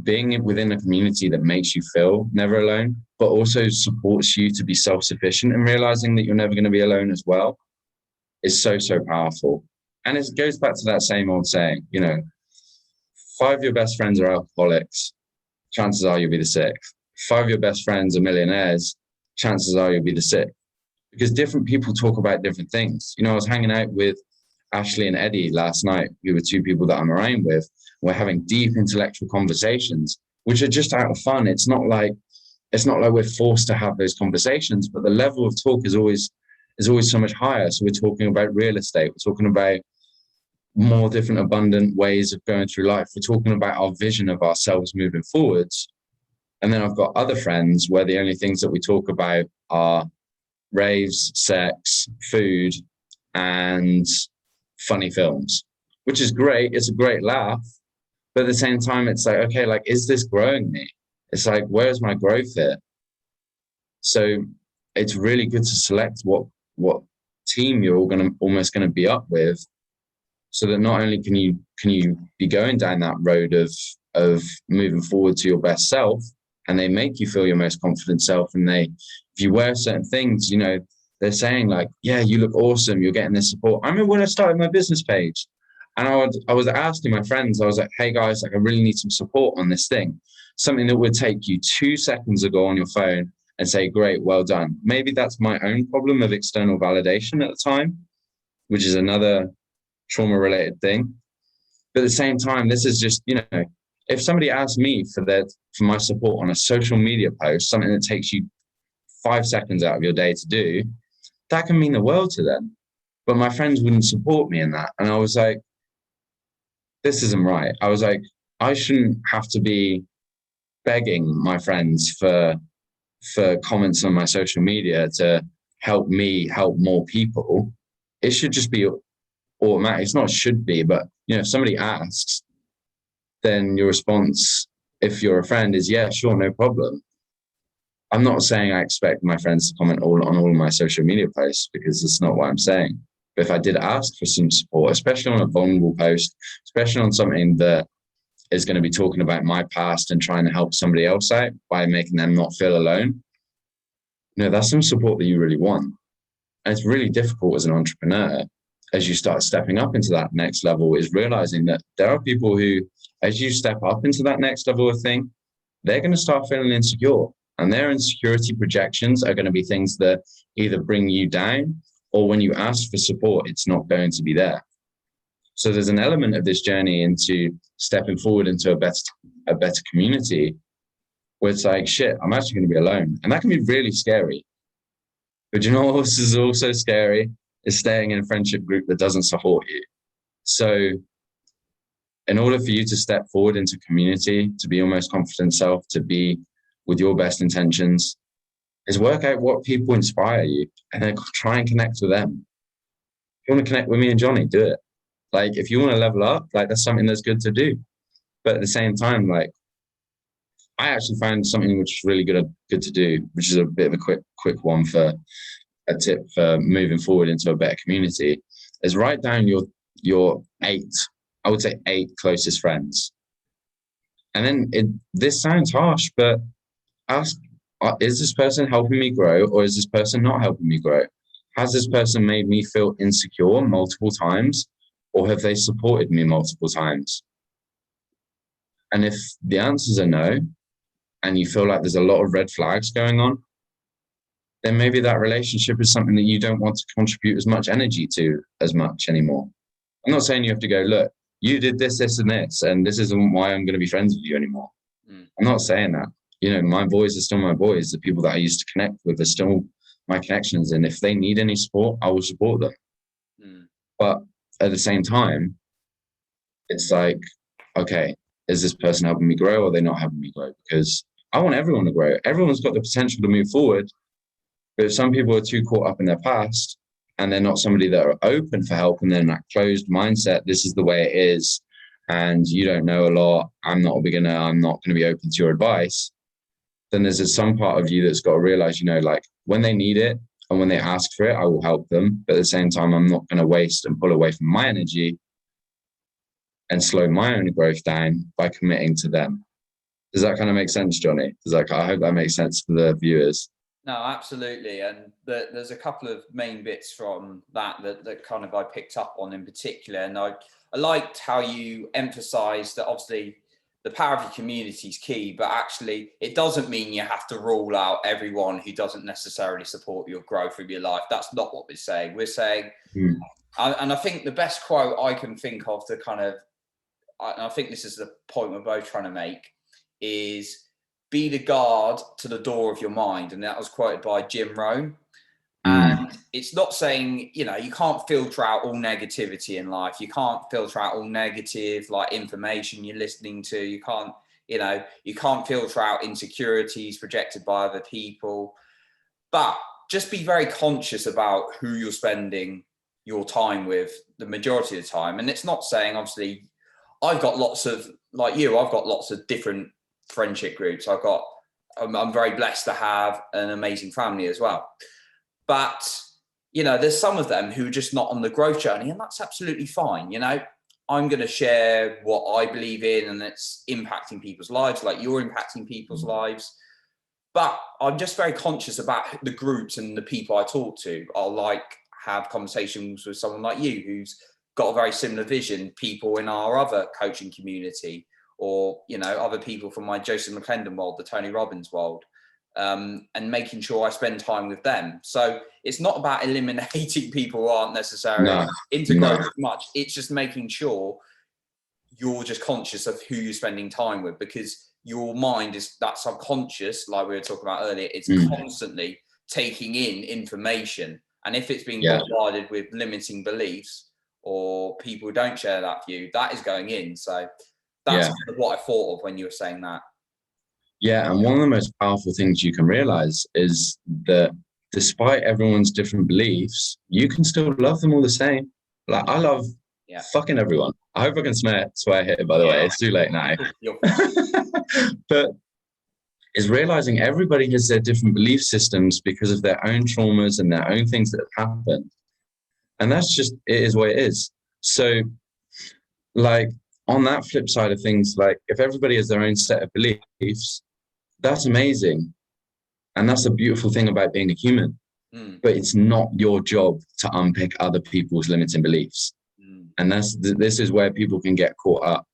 being within a community that makes you feel never alone, but also supports you to be self-sufficient and realizing that you're never going to be alone as well, is so, so powerful. And it goes back to that same old saying, you know, 5 of your best friends are alcoholics, chances are you'll be the sixth. 5 of your best friends are millionaires, chances are you'll be the sixth. Because different people talk about different things. You know, I was hanging out with Ashley and Eddie last night, who were 2 people that I'm around with. We're having deep intellectual conversations, which are just out of fun. It's not like we're forced to have those conversations, but the level of talk is always so much higher. So we're talking about real estate. We're talking about more different abundant ways of going through life. We're talking about our vision of ourselves moving forwards. And then I've got other friends where the only things that we talk about are raves, sex, food, and funny films, which is great. It's a great laugh. But at the same time, it's like, okay, like, is this growing me? It's like, where's my growth here? So it's really good to select what team you're all almost going to be up with, so that not only can you be going down that road of moving forward to your best self, and they make you feel your most confident self, and if you wear certain things, you know, they're saying like, yeah, you look awesome, you're getting this support. I remember when I started my business page, and I was asking my friends, I was like, hey guys, like, I really need some support on this thing. Something that would take you 2 seconds to go on your phone and say, great, well done. Maybe that's my own problem of external validation at the time, which is another trauma-related thing. But at the same time, this is just, you know, if somebody asked me for my support on a social media post, something that takes you 5 seconds out of your day to do, that can mean the world to them. But my friends wouldn't support me in that. And I was like, this isn't right. I was like, I shouldn't have to be begging my friends for comments on my social media to help me help more people. It should just be automatic. It's not should be, but, you know, if somebody asks, then your response, if you're a friend, is yeah, sure, no problem. I'm not saying I expect my friends to comment on all of my social media posts, because that's not what I'm saying. But if I did ask for some support, especially on a vulnerable post, especially on something that is going to be talking about my past and trying to help somebody else out by making them not feel alone, you know, that's some support that you really want. And it's really difficult as an entrepreneur, as you start stepping up into that next level, is realizing that there are people who, as you step up into that next level of thing, they're going to start feeling insecure. And their insecurity projections are going to be things that either bring you down, or when you ask for support, it's not going to be there. So there's an element of this journey into stepping forward into a better community where it's like, shit, I'm actually going to be alone. And that can be really scary. But you know what else is also scary? Is staying in a friendship group that doesn't support you. So in order for you to step forward into community, to be your most confident self, to be with your best intentions, is work out what people inspire you and then try and connect with them. If you want to connect with me and Johnny, do it. Like, if you want to level up, like, that's something that's good to do. But at the same time, like, I actually found something which is really good to do, which is a bit of a quick one for a tip for moving forward into a better community, is write down your 8, I would say 8 closest friends. And then this sounds harsh, but ask, is this person helping me grow, or is this person not helping me grow? Has this person made me feel insecure multiple times, or have they supported me multiple times? And if the answers are no, and you feel like there's a lot of red flags going on, then maybe that relationship is something that you don't want to contribute as much energy to as much anymore. I'm not saying you have to go, look, you did this, this, and this, and this isn't why I'm going to be friends with you anymore. I'm not saying that. You know, my boys are still my boys. The people that I used to connect with are still my connections. And if they need any support, I will support them. But at the same time, it's like, okay, is this person helping me grow, or are they not helping me grow? Because I want everyone to grow. Everyone's got the potential to move forward. But if some people are too caught up in their past and they're not somebody that are open for help, and they're in that closed mindset, this is the way it is, and you don't know a lot, I'm not a beginner, I'm not going to be open to your advice, then there's some part of you that's got to realize, like when they need it and when they ask for it, I will help them. But at the same time, I'm not going to waste and pull away from my energy and slow my own growth down by committing to them. Does that kind of make sense, Johnny? I hope that makes sense for the viewers.
No, absolutely. And there's a couple of main bits from that kind of I picked up on in particular. And I liked how you emphasized that obviously the power of your community is key, but actually it doesn't mean you have to rule out everyone who doesn't necessarily support your growth of your life. That's not what we're saying. We're saying, and I think the best quote I can think of to kind of, and I think this is the point we're both trying to make, is be the guard to the door of your mind. And that was quoted by Jim Rohn. And it's not saying, you can't filter out all negativity in life. You can't filter out all negative, like, information you're listening to. You can't, you can't filter out insecurities projected by other people. But just be very conscious about who you're spending your time with the majority of the time. And it's not saying, obviously, I've got lots of different friendship groups. I'm very blessed to have an amazing family as well. But, there's some of them who are just not on the growth journey, and that's absolutely fine. I'm going to share what I believe in, and it's impacting people's lives, like you're impacting people's lives. But I'm just very conscious about the groups and the people I talk to. I'll have conversations with someone like you who's got a very similar vision, people in our other coaching community, or, other people from my Joseph McClendon world, the Tony Robbins world. And making sure I spend time with them. So it's not about eliminating people who aren't necessarily into growth as much. It's just making sure you're just conscious of who you're spending time with, because your mind is that subconscious, like we were talking about earlier, it's constantly taking in information. And if it's being bombarded with limiting beliefs or people who don't share that view, that is going in. So that's what I thought of when you were saying that.
Yeah, and one of the most powerful things you can realize is that despite everyone's different beliefs, you can still love them all the same. Like, I love fucking everyone. I hope I can swear here, by the way. It's too late now. But it's realizing everybody has their different belief systems because of their own traumas and their own things that have happened. And that's just, it is what it is. So, on that flip side of things, if everybody has their own set of beliefs, that's amazing. And that's a beautiful thing about being a human. But it's not your job to unpick other people's limiting beliefs. And this is where people can get caught up.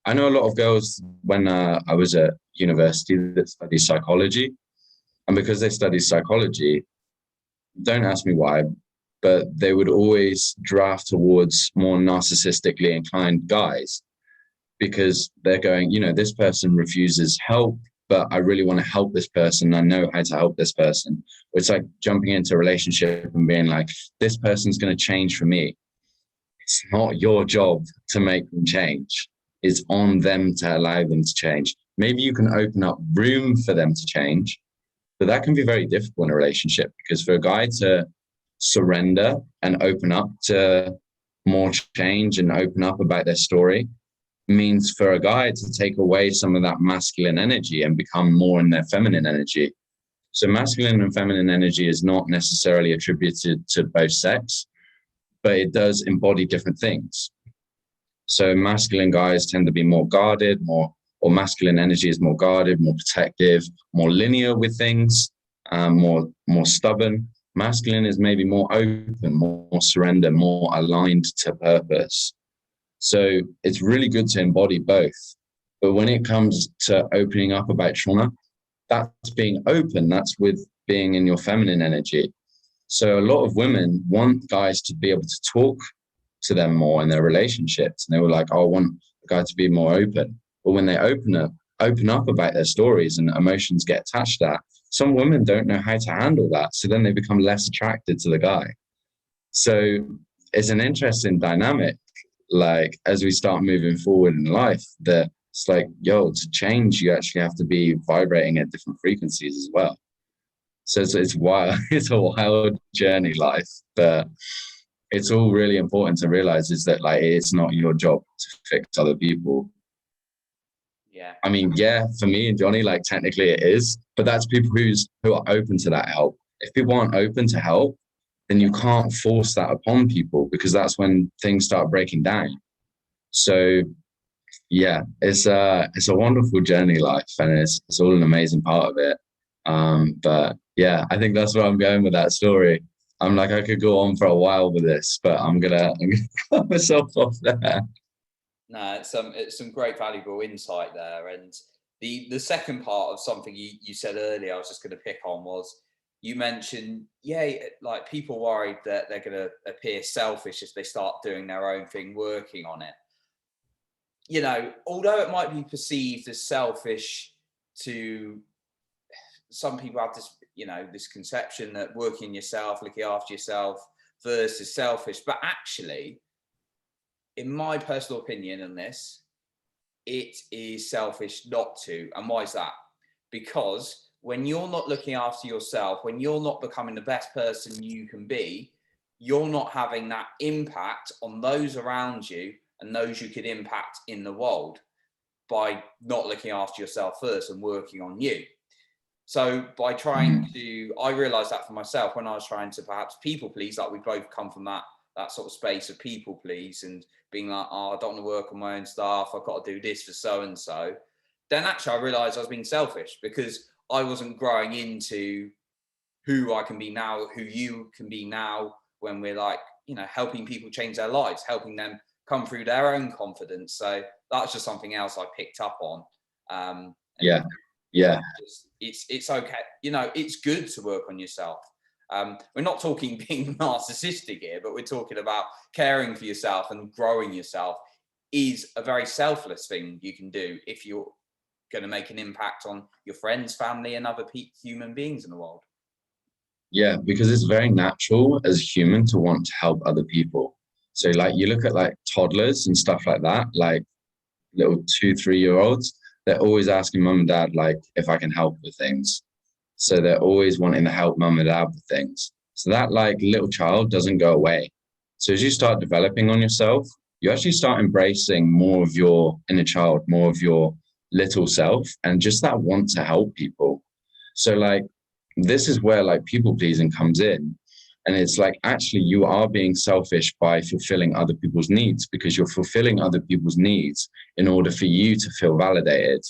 I know a lot of girls when I was at university that studied psychology. And because they studied psychology, don't ask me why, but they would always draft towards more narcissistically inclined guys, because they're going, this person refuses help, but I really want to help this person. I know how to help this person. It's like jumping into a relationship and being like, this person's going to change for me. It's not your job to make them change. It's on them to allow them to change. Maybe you can open up room for them to change, but that can be very difficult in a relationship, because for a guy to surrender and open up to more change and open up about their story means for a guy to take away some of that masculine energy and become more in their feminine energy. So masculine and feminine energy is not necessarily attributed to both sex, but it does embody different things. So masculine guys tend to be more guarded, or masculine energy is more guarded, more protective, more linear with things, more stubborn. Masculine is maybe more open, more surrender, more aligned to purpose. So it's really good to embody both. But when it comes to opening up about trauma, that's being open. That's with being in your feminine energy. So a lot of women want guys to be able to talk to them more in their relationships. And they were like, oh, I want a guy to be more open. But when they open up about their stories and emotions get attached to that, some women don't know how to handle that. So then they become less attracted to the guy. So it's an interesting dynamic. As we start moving forward in life, that it's like, to change, you actually have to be vibrating at different frequencies as well. So it's wild. It's a wild journey, life, but it's all really important to realize is that like it's not your job to fix other people.
Yeah.
I mean, yeah, for me and Johnny, like technically it is, but that's people who are open to that help. If people aren't open to help, then you can't force that upon people, because that's when things start breaking down. So yeah, it's a wonderful journey, life, and it's all an amazing part of it. But yeah, I think that's where I'm going with that story. I'm like, I could go on for a while with this, but I'm gonna cut myself off there.
No, it's some great valuable insight there. And the second part of something you said earlier, I was just going to pick on, was you mentioned, yeah, like people worried that they're going to appear selfish if they start doing their own thing, working on it. You know, although it might be perceived as selfish to some people, have this, you know, this conception that working yourself, looking after yourself versus selfish, but actually, in my personal opinion on this, it is selfish not to. And why is that? Because when you're not looking after yourself, when you're not becoming the best person you can be, you're not having that impact on those around you and those you could impact in the world by not looking after yourself first and working on you. So by trying to, I realized that for myself when I was trying to perhaps people please, like we both come from that sort of space of people please and being like, oh, I don't want to work on my own stuff, I've got to do this for so and so. Then actually I realized I was being selfish because I wasn't growing into who I can be now, who you can be now, when we're like, you know, helping people change their lives, helping them come through their own confidence. So that's just something else I picked up on. And
Yeah, yeah,
it's okay, you know, it's good to work on yourself. We're not talking being narcissistic here, but we're talking about caring for yourself, and growing yourself is a very selfless thing you can do if you're going to make an impact on your friends, family, and other human beings in the world.
yeah, because it's very natural as a human to want to help other people. So like you look at like toddlers and stuff like that, like little 2, 3 year olds, they're always asking mum and dad, like, if I can help with things. So they're always wanting to help mum and dad with things. So that like little child doesn't go away. So as you start developing on yourself, you actually start embracing more of your inner child, more of your little self, and just that want to help people. So like this is where like people pleasing comes in. And it's like, actually, you are being selfish by fulfilling other people's needs, because you're fulfilling other people's needs in order for you to feel validated.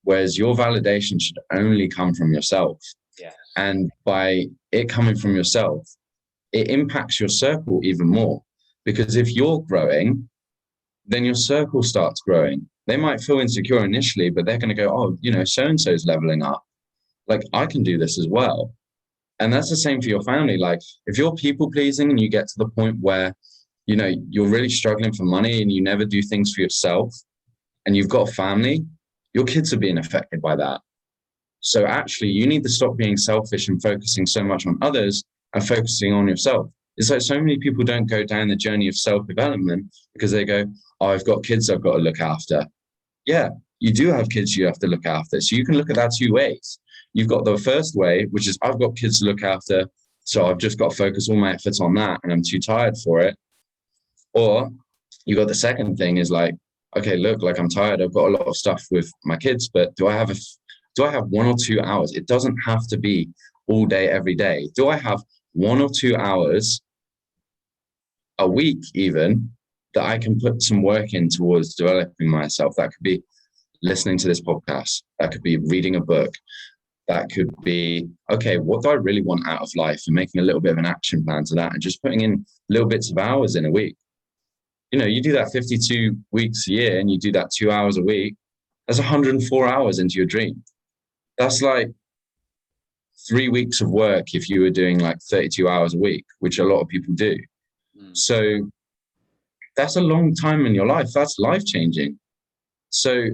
Whereas your validation should only come from yourself.
Yeah.
And by it coming from yourself, it impacts your circle even more. Because if you're growing, then your circle starts growing. They might feel insecure initially, but they're going to go, oh, you know, so-and-so is leveling up. Like, I can do this as well. And that's the same for your family. Like, if you're people pleasing and you get to the point where, you know, you're really struggling for money and you never do things for yourself, and you've got a family, your kids are being affected by that. So actually, you need to stop being selfish and focusing so much on others and focusing on yourself. It's like so many people don't go down the journey of self-development because they go, oh, I've got kids I've got to look after. Yeah, you do have kids you have to look after. So you can look at that 2 ways. You've got the first way, which is I've got kids to look after, so I've just got to focus all my efforts on that and I'm too tired for it. Or you got the second thing is like, okay, look, like I'm tired. I've got a lot of stuff with my kids, but do I have 1 or 2 hours? It doesn't have to be all day, every day. Do I have 1 or 2 hours a week even that I can put some work in towards developing myself? That could be listening to this podcast. That could be reading a book. That could be, okay, what do I really want out of life? And making a little bit of an action plan to that and just putting in little bits of hours in a week. You know, you do that 52 weeks a year and you do that 2 hours a week. That's 104 hours into your dream. That's like 3 weeks of work if you were doing like 32 hours a week, which a lot of people do. So that's a long time in your life. That's life changing. So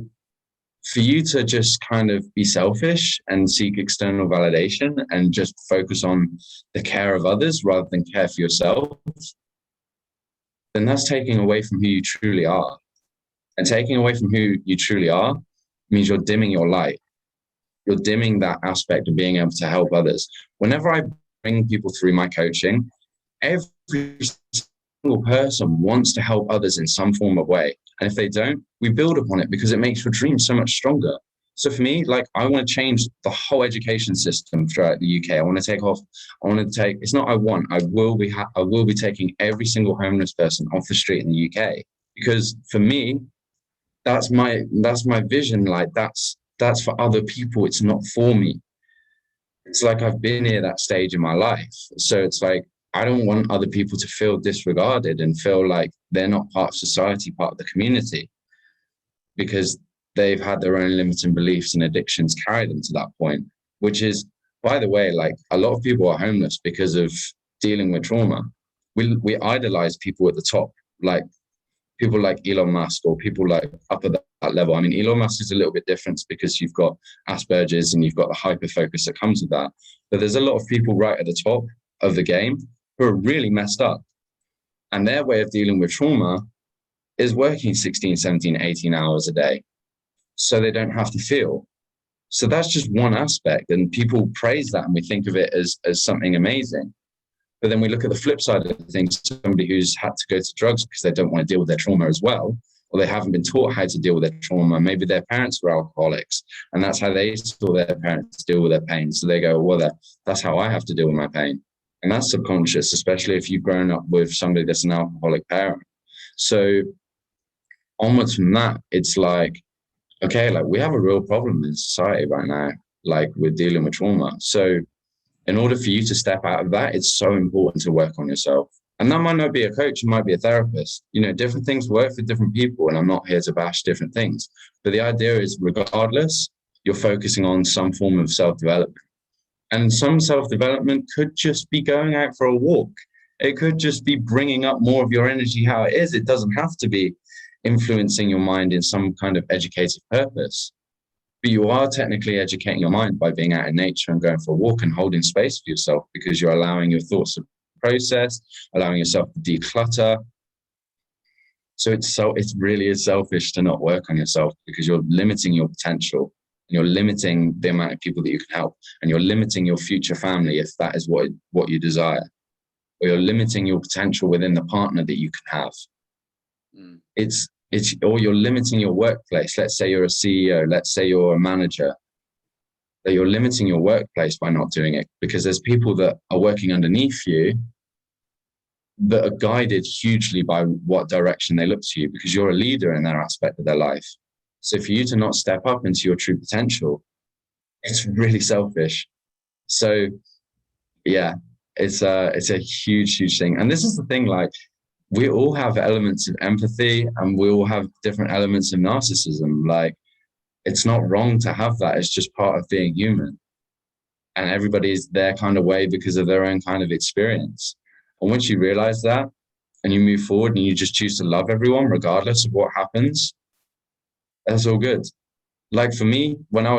for you to just kind of be selfish and seek external validation and just focus on the care of others rather than care for yourself, then that's taking away from who you truly are. And taking away from who you truly are means you're dimming your light. you're dimming that aspect of being able to help others. Whenever I bring people through my coaching, every single person wants to help others in some form of way. And if they don't, we build upon it because it makes your dream so much stronger. So for me, like, I want to change the whole education system throughout the UK. I want to it's not I want, I will be taking every single homeless person off the street in the UK. Because for me, that's my vision. Like, that's for other people. It's not for me. It's like I've been near that stage in my life. So it's like, I don't want other people to feel disregarded and feel like they're not part of society, part of the community, because they've had their own limiting beliefs and addictions carry them to that point, which is, by the way, like, a lot of people are homeless because of dealing with trauma. We idolize people at the top, like people like Elon Musk or people like up at that level. I mean, Elon Musk is a little bit different because you've got Asperger's and you've got the hyper focus that comes with that. But there's a lot of people right at the top of the game who are really messed up. And their way of dealing with trauma is working 16, 17, 18 hours a day so they don't have to feel. So that's just one aspect. And people praise that and we think of it as something amazing. But then we look at the flip side of things, somebody who's had to go to drugs because they don't want to deal with their trauma as well, or they haven't been taught how to deal with their trauma. Maybe their parents were alcoholics and that's how they saw their parents deal with their pain. So they go, well, that's how I have to deal with my pain. And that's subconscious, especially if you've grown up with somebody that's an alcoholic parent. So onwards from that, it's like, okay, like, we have a real problem in society right now, like, we're dealing with trauma. So in order for you to step out of that, it's so important to work on yourself. And that might not be a coach, it might be a therapist. You know, different things work for different people, and I'm not here to bash different things. But the idea is, regardless, you're focusing on some form of self-development. And some self-development could just be going out for a walk. It could just be bringing up more of your energy how it is. It doesn't have to be influencing your mind in some kind of educative purpose. But you are technically educating your mind by being out in nature and going for a walk and holding space for yourself, because you're allowing your thoughts to process, allowing yourself to declutter. So it really is selfish to not work on yourself, because you're limiting your potential and you're limiting the amount of people that you can help, and you're limiting your future family if that is what you desire, or you're limiting your potential within the partner that you can have. Or you're limiting your workplace. Let's say you're a CEO, let's say you're a manager, that you're limiting your workplace by not doing it, because there's people that are working underneath you that are guided hugely by what direction they look to you, because you're a leader in their aspect of their life. So for you to not step up into your true potential, it's really selfish. So yeah, it's a huge thing. And this is the thing, like, we all have elements of empathy and we all have different elements of narcissism. Like, it's not wrong to have that. It's just part of being human. And everybody's their kind of way because of their own kind of experience. And once you realize that and you move forward and you just choose to love everyone, regardless of what happens, that's all good. Like, for me, when I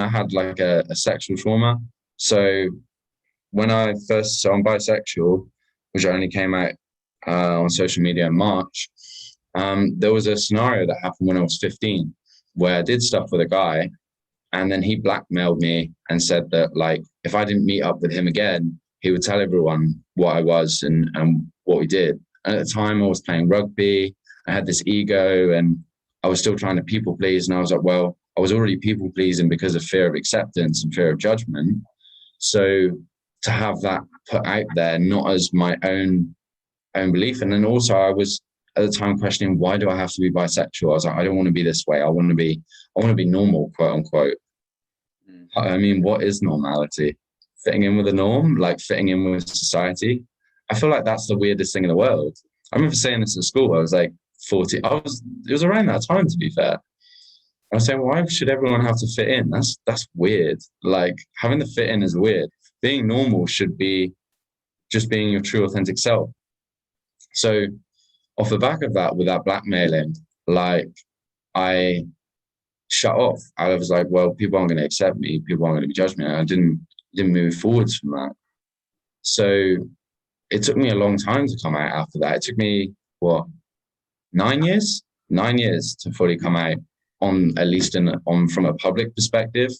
had like a sexual trauma. So I'm bisexual, which only came out on social media in March. There was a scenario that happened when I was 15 where I did stuff with a guy, and then he blackmailed me and said that, like, if I didn't meet up with him again, he would tell everyone what I was and what we did. And at the time I was playing rugby, I had this ego, and I was still trying to people please. And I was like, well, I was already people pleasing because of fear of acceptance and fear of judgment. So to have that put out there, not as my own belief. And then also I was at the time questioning, why do I have to be bisexual? I was like, I don't want to be this way. I want to be normal, quote unquote. I mean, what is normality? Fitting in with the norm, like fitting in with society. I feel like that's the weirdest thing in the world. I remember saying this at school. I was like 40. It was around that time, to be fair. I was saying, why should everyone have to fit in? That's weird. Like, having to fit in is weird. Being normal should be just being your true, authentic self. So off the back of that, with that blackmailing, like, I shut off. I was like, well, people aren't going to accept me. People aren't going to be judging me. I didn't move forwards from that. So it took me a long time to come out after that. It took me, 9 years? 9 years to fully come out, on at least from a public perspective.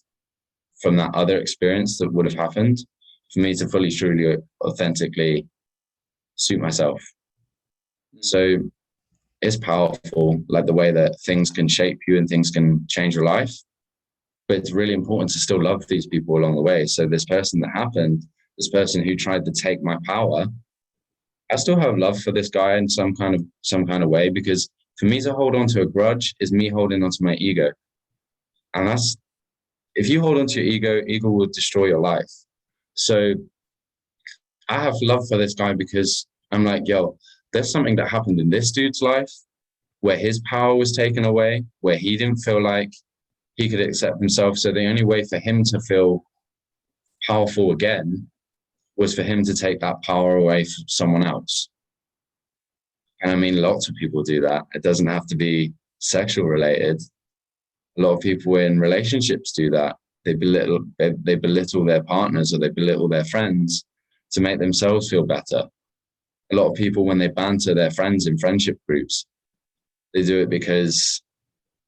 from that other experience that would have happened for me to fully, truly, authentically suit myself. So it's powerful, like the way that things can shape you and things can change your life. But it's really important to still love these people along the way. So this person that happened, this person who tried to take my power, I still have love for this guy in some kind of way, because for me to hold on to a grudge is me holding on to my ego. And that's, if you hold on to your ego will destroy your life. So I have love for this guy because I'm like, yo, there's something that happened in this dude's life where his power was taken away, where he didn't feel like he could accept himself. So the only way for him to feel powerful again was for him to take that power away from someone else. And I mean, lots of people do that. It doesn't have to be sexual related. A lot of people in relationships do that. They belittle their partners, or they belittle their friends to make themselves feel better. A lot of people, when they banter their friends in friendship groups, they do it because,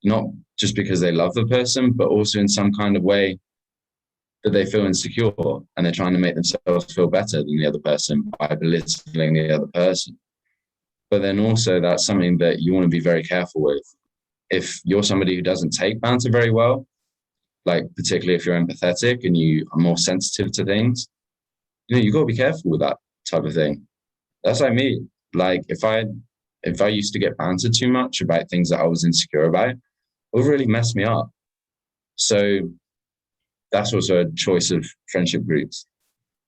not just because they love the person, but also in some kind of way that they feel insecure, and they're trying to make themselves feel better than the other person by belittling the other person. But then also, that's something that you want to be very careful with. If you're somebody who doesn't take banter very well, like particularly if you're empathetic and you are more sensitive to things, you got to be careful with that type of thing. That's like me. Like if I used to get bantered too much about things that I was insecure about, it would really mess me up. So that's also a choice of friendship groups.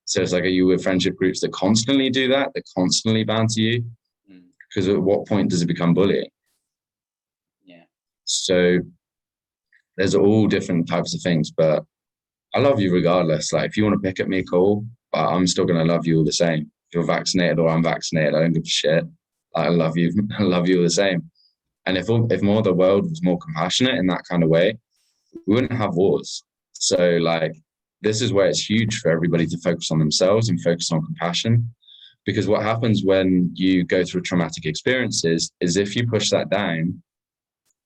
So it's like, are you with friendship groups that constantly do that constantly banter you? Because at what point does it become bullying?
Yeah.
So there's all different types of things, but I love you regardless. Like if you want to pick at me, cool, but I'm still going to love you all the same. If you're vaccinated or unvaccinated, I don't give a shit. I love you. I love you all the same. And if more of the world was more compassionate in that kind of way, we wouldn't have wars. So like, this is where it's huge for everybody to focus on themselves and focus on compassion. Because what happens when you go through traumatic experiences is if you push that down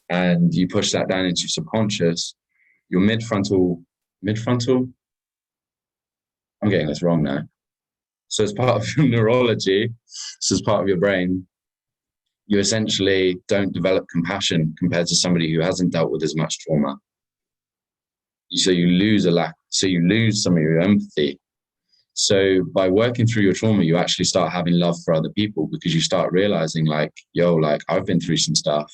and you push that down into your subconscious, your midfrontal, I'm getting this wrong now. So as part of your neurology, so as part of your brain, you essentially don't develop compassion compared to somebody who hasn't dealt with as much trauma. So you lose some of your empathy. So by working through your trauma, you actually start having love for other people, because you start realizing like, yo, like I've been through some stuff.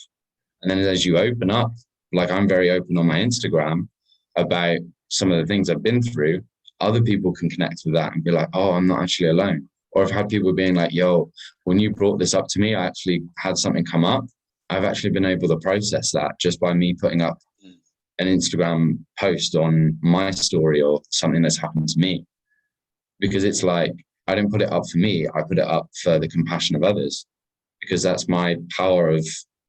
And then as you open up, like I'm very open on my Instagram about some of the things I've been through, other people can connect with that and be like, oh, I'm not actually alone. Or I've had people being like, yo, when you brought this up to me, I actually had something come up. I've actually been able to process that just by me putting up an Instagram post on my story or something that's happened to me. Because it's like, I didn't put it up for me, I put it up for the compassion of others, because that's my power of,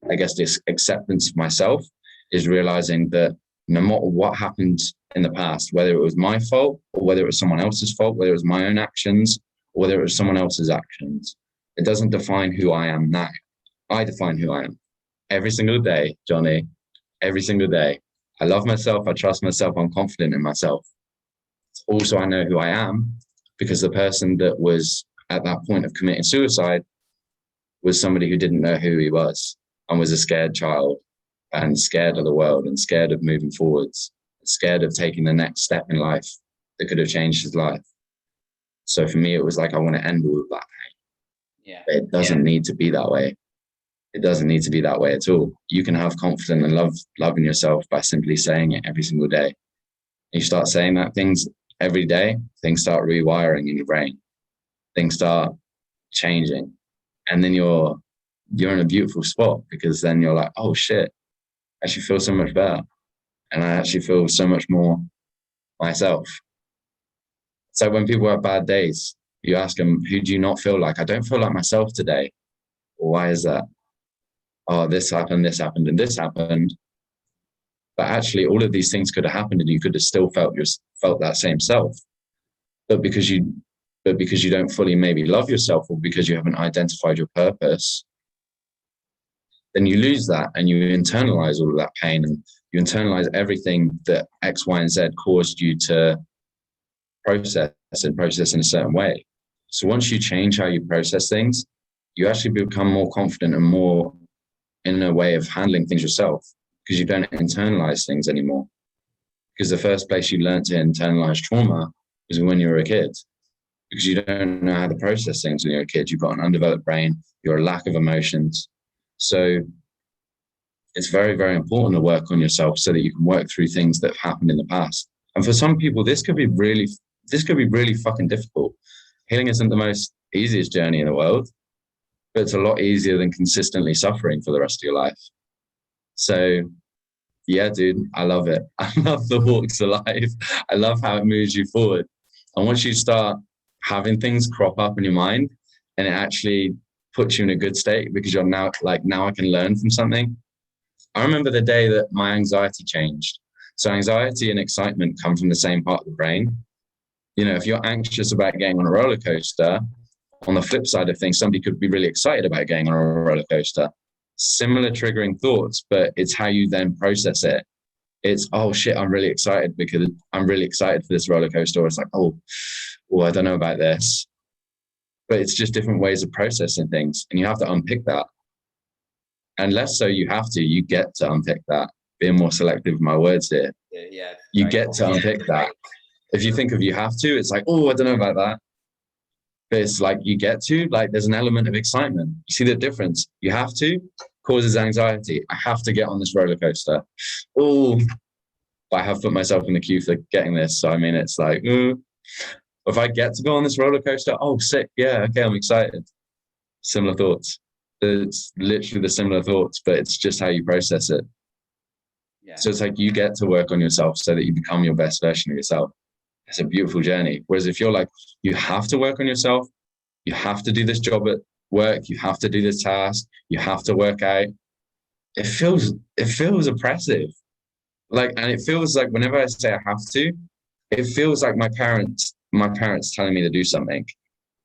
I guess, this acceptance of myself, is realizing that no matter what happened in the past, whether it was my fault or whether it was someone else's fault, whether it was my own actions or whether it was someone else's actions, it doesn't define who I am now. I define who I am every single day, Johnny, every single day. I love myself, I trust myself, I'm confident in myself. Also, I know who I am, because the person that was at that point of committing suicide was somebody who didn't know who he was and was a scared child and scared of the world and scared of moving forwards, scared of taking the next step in life that could have changed his life. So for me, it was like, I want to end all of that pain.
Yeah.
But it doesn't need to be that way. It doesn't need to be that way at all. You can have confidence and loving yourself by simply saying it every single day. You start saying that things every day, things start rewiring in your brain. Things start changing. And then you're in a beautiful spot, because then you're like, oh shit, I actually feel so much better. And I actually feel so much more myself. So when people have bad days, you ask them, who do you not feel like? I don't feel like myself today. Well, why is that? Oh, this happened, and this happened. But actually, all of these things could have happened, and you could have still felt that same self. But because you don't fully maybe love yourself, or because you haven't identified your purpose, then you lose that and you internalize all of that pain. And You internalize everything that X, Y, and Z caused you to process in a certain way. So once you change how you process things, you actually become more confident and more in a way of handling things yourself, because you don't internalize things anymore. Because the first place you learned to internalize trauma was when you were a kid, because you don't know how to process things when you're a kid. You've got an undeveloped brain, you're a lack of emotions. So it's very, very important to work on yourself so that you can work through things that have happened in the past. And for some people, this could be really fucking difficult. Healing isn't the most easiest journey in the world, but it's a lot easier than consistently suffering for the rest of your life. So yeah, dude, I love it. I love the walks of life. I love how it moves you forward. And once you start having things crop up in your mind, and it actually puts you in a good state because you're now like, now I can learn from something. I remember the day that my anxiety changed. So anxiety and excitement come from the same part of the brain. You know, if you're anxious about getting on a roller coaster, on the flip side of things, somebody could be really excited about getting on a roller coaster. Similar triggering thoughts, but it's how you then process it. It's, oh shit, I'm really excited because I'm really excited for this roller coaster. Or it's like, oh, I don't know about this. But it's just different ways of processing things, and you have to unpick that. And less so you get to unpick that. Being more selective with my words here.
Yeah.
You get to unpick that. If you think of you have to, it's like, oh, I don't know about that. But it's like you get to, like, there's an element of excitement. You see the difference? You have to causes anxiety. I have to get on this roller coaster. Oh, but I have put myself in the queue for getting this. So I mean, it's like, if I get to go on this roller coaster, oh, sick. Yeah, okay, I'm excited. Similar thoughts. It's literally the similar thoughts, but it's just how you process it.
Yeah.
So it's like you get to work on yourself so that you become your best version of yourself. It's a beautiful journey. Whereas if you're like, you have to work on yourself, you have to do this job at work, you have to do this task, you have to work out, it feels oppressive. Like, and it feels like whenever I say I have to, it feels like my parents telling me to do something.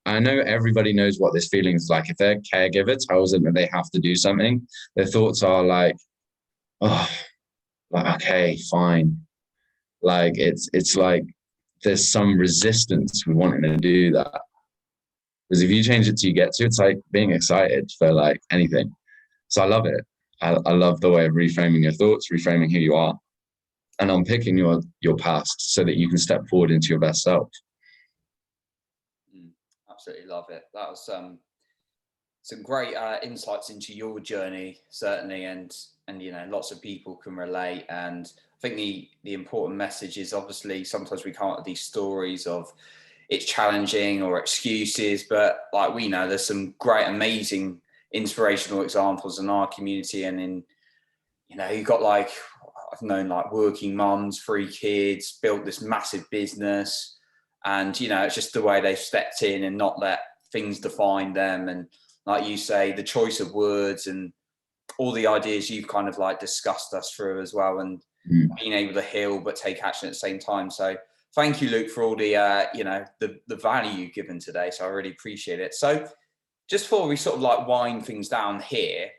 I know everybody knows what this feeling is like. If their caregiver tells them that they have to do something, their thoughts are like, oh, like, okay, fine. Like, it's like there's some resistance with wanting to do that. Because if you change it to you get to, it's like being excited for like anything. So I love it. I love the way of reframing your thoughts, reframing who you are, and unpicking your past so that you can step forward into your best self.
Absolutely love it. That was some great insights into your journey, certainly, and you know, lots of people can relate. And I think the important message is, obviously sometimes we come up with these stories of it's challenging or excuses, but like, we know there's some great, amazing, inspirational examples in our community, and in, you know, you've got, like, I've known like working mums, 3 kids, built this massive business, and you know, it's just the way they've stepped in and not let things define them. And like you say, the choice of words and all the ideas you've kind of like discussed us through as well, and being able to heal but take action at the same time. So thank you, Luke, for all the you know, the value you've given today. So I really appreciate it. So just before we sort of like wind things down here,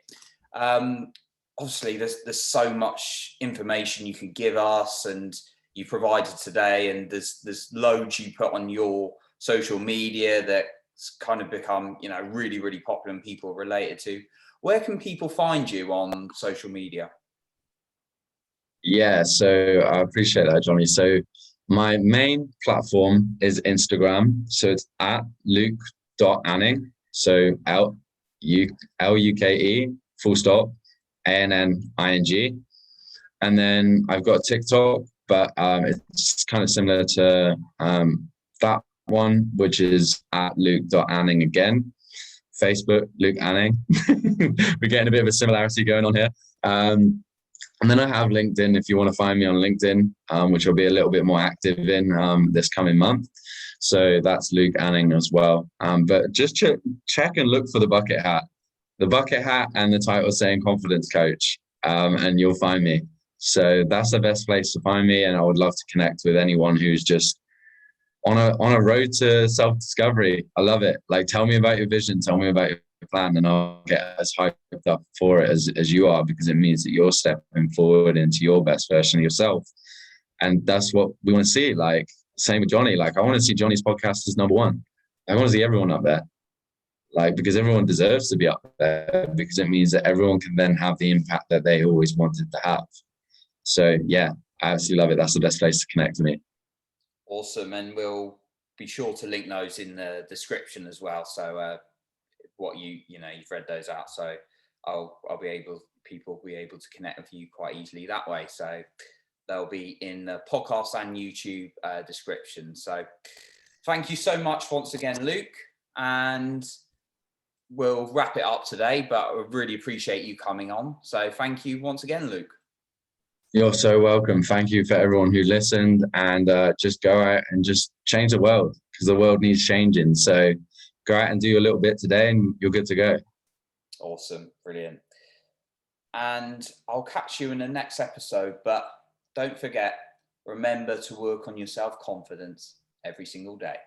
obviously there's so much information you could give us and you provided today, and there's loads you put on your social media that's kind of become, you know, really, really popular and people related to. Where can people find you on social media?
Yeah, so I appreciate that, Johnny. So my main platform is Instagram. So it's at luke.anning. So Luke, full stop, ANNING. And then I've got TikTok, but it's kind of similar to that one, which is at luke.anning again. Facebook, Luke Anning. We're getting a bit of a similarity going on here. And then I have LinkedIn, if you want to find me on LinkedIn, which I'll be a little bit more active in this coming month. So that's Luke Anning as well. But just check and look for the bucket hat. The bucket hat and the title saying confidence coach, and you'll find me. So that's the best place to find me. And I would love to connect with anyone who's just on a road to self-discovery. I love it. Like, tell me about your vision. Tell me about your plan, and I'll get as hyped up for it as you are, because it means that you're stepping forward into your best version of yourself. And that's what we want to see. Like, same with Johnny. Like, I want to see Johnny's podcast as #1. I want to see everyone up there. Like, because everyone deserves to be up there, because it means that everyone can then have the impact that they always wanted to have. So yeah, I absolutely love it. That's the best place to connect to me.
Awesome. And we'll be sure to link those in the description as well. So what you've read those out. So people will be able to connect with you quite easily that way. So they'll be in the podcast and YouTube description. So thank you so much once again, Luke. And we'll wrap it up today, but I really appreciate you coming on. So thank you once again, Luke.
You're so welcome. Thank you for everyone who listened, and just go out and just change the world, because the world needs changing. So go out and do a little bit today and you're good to go.
Awesome. Brilliant. And I'll catch you in the next episode, but don't forget, remember to work on your self-confidence every single day.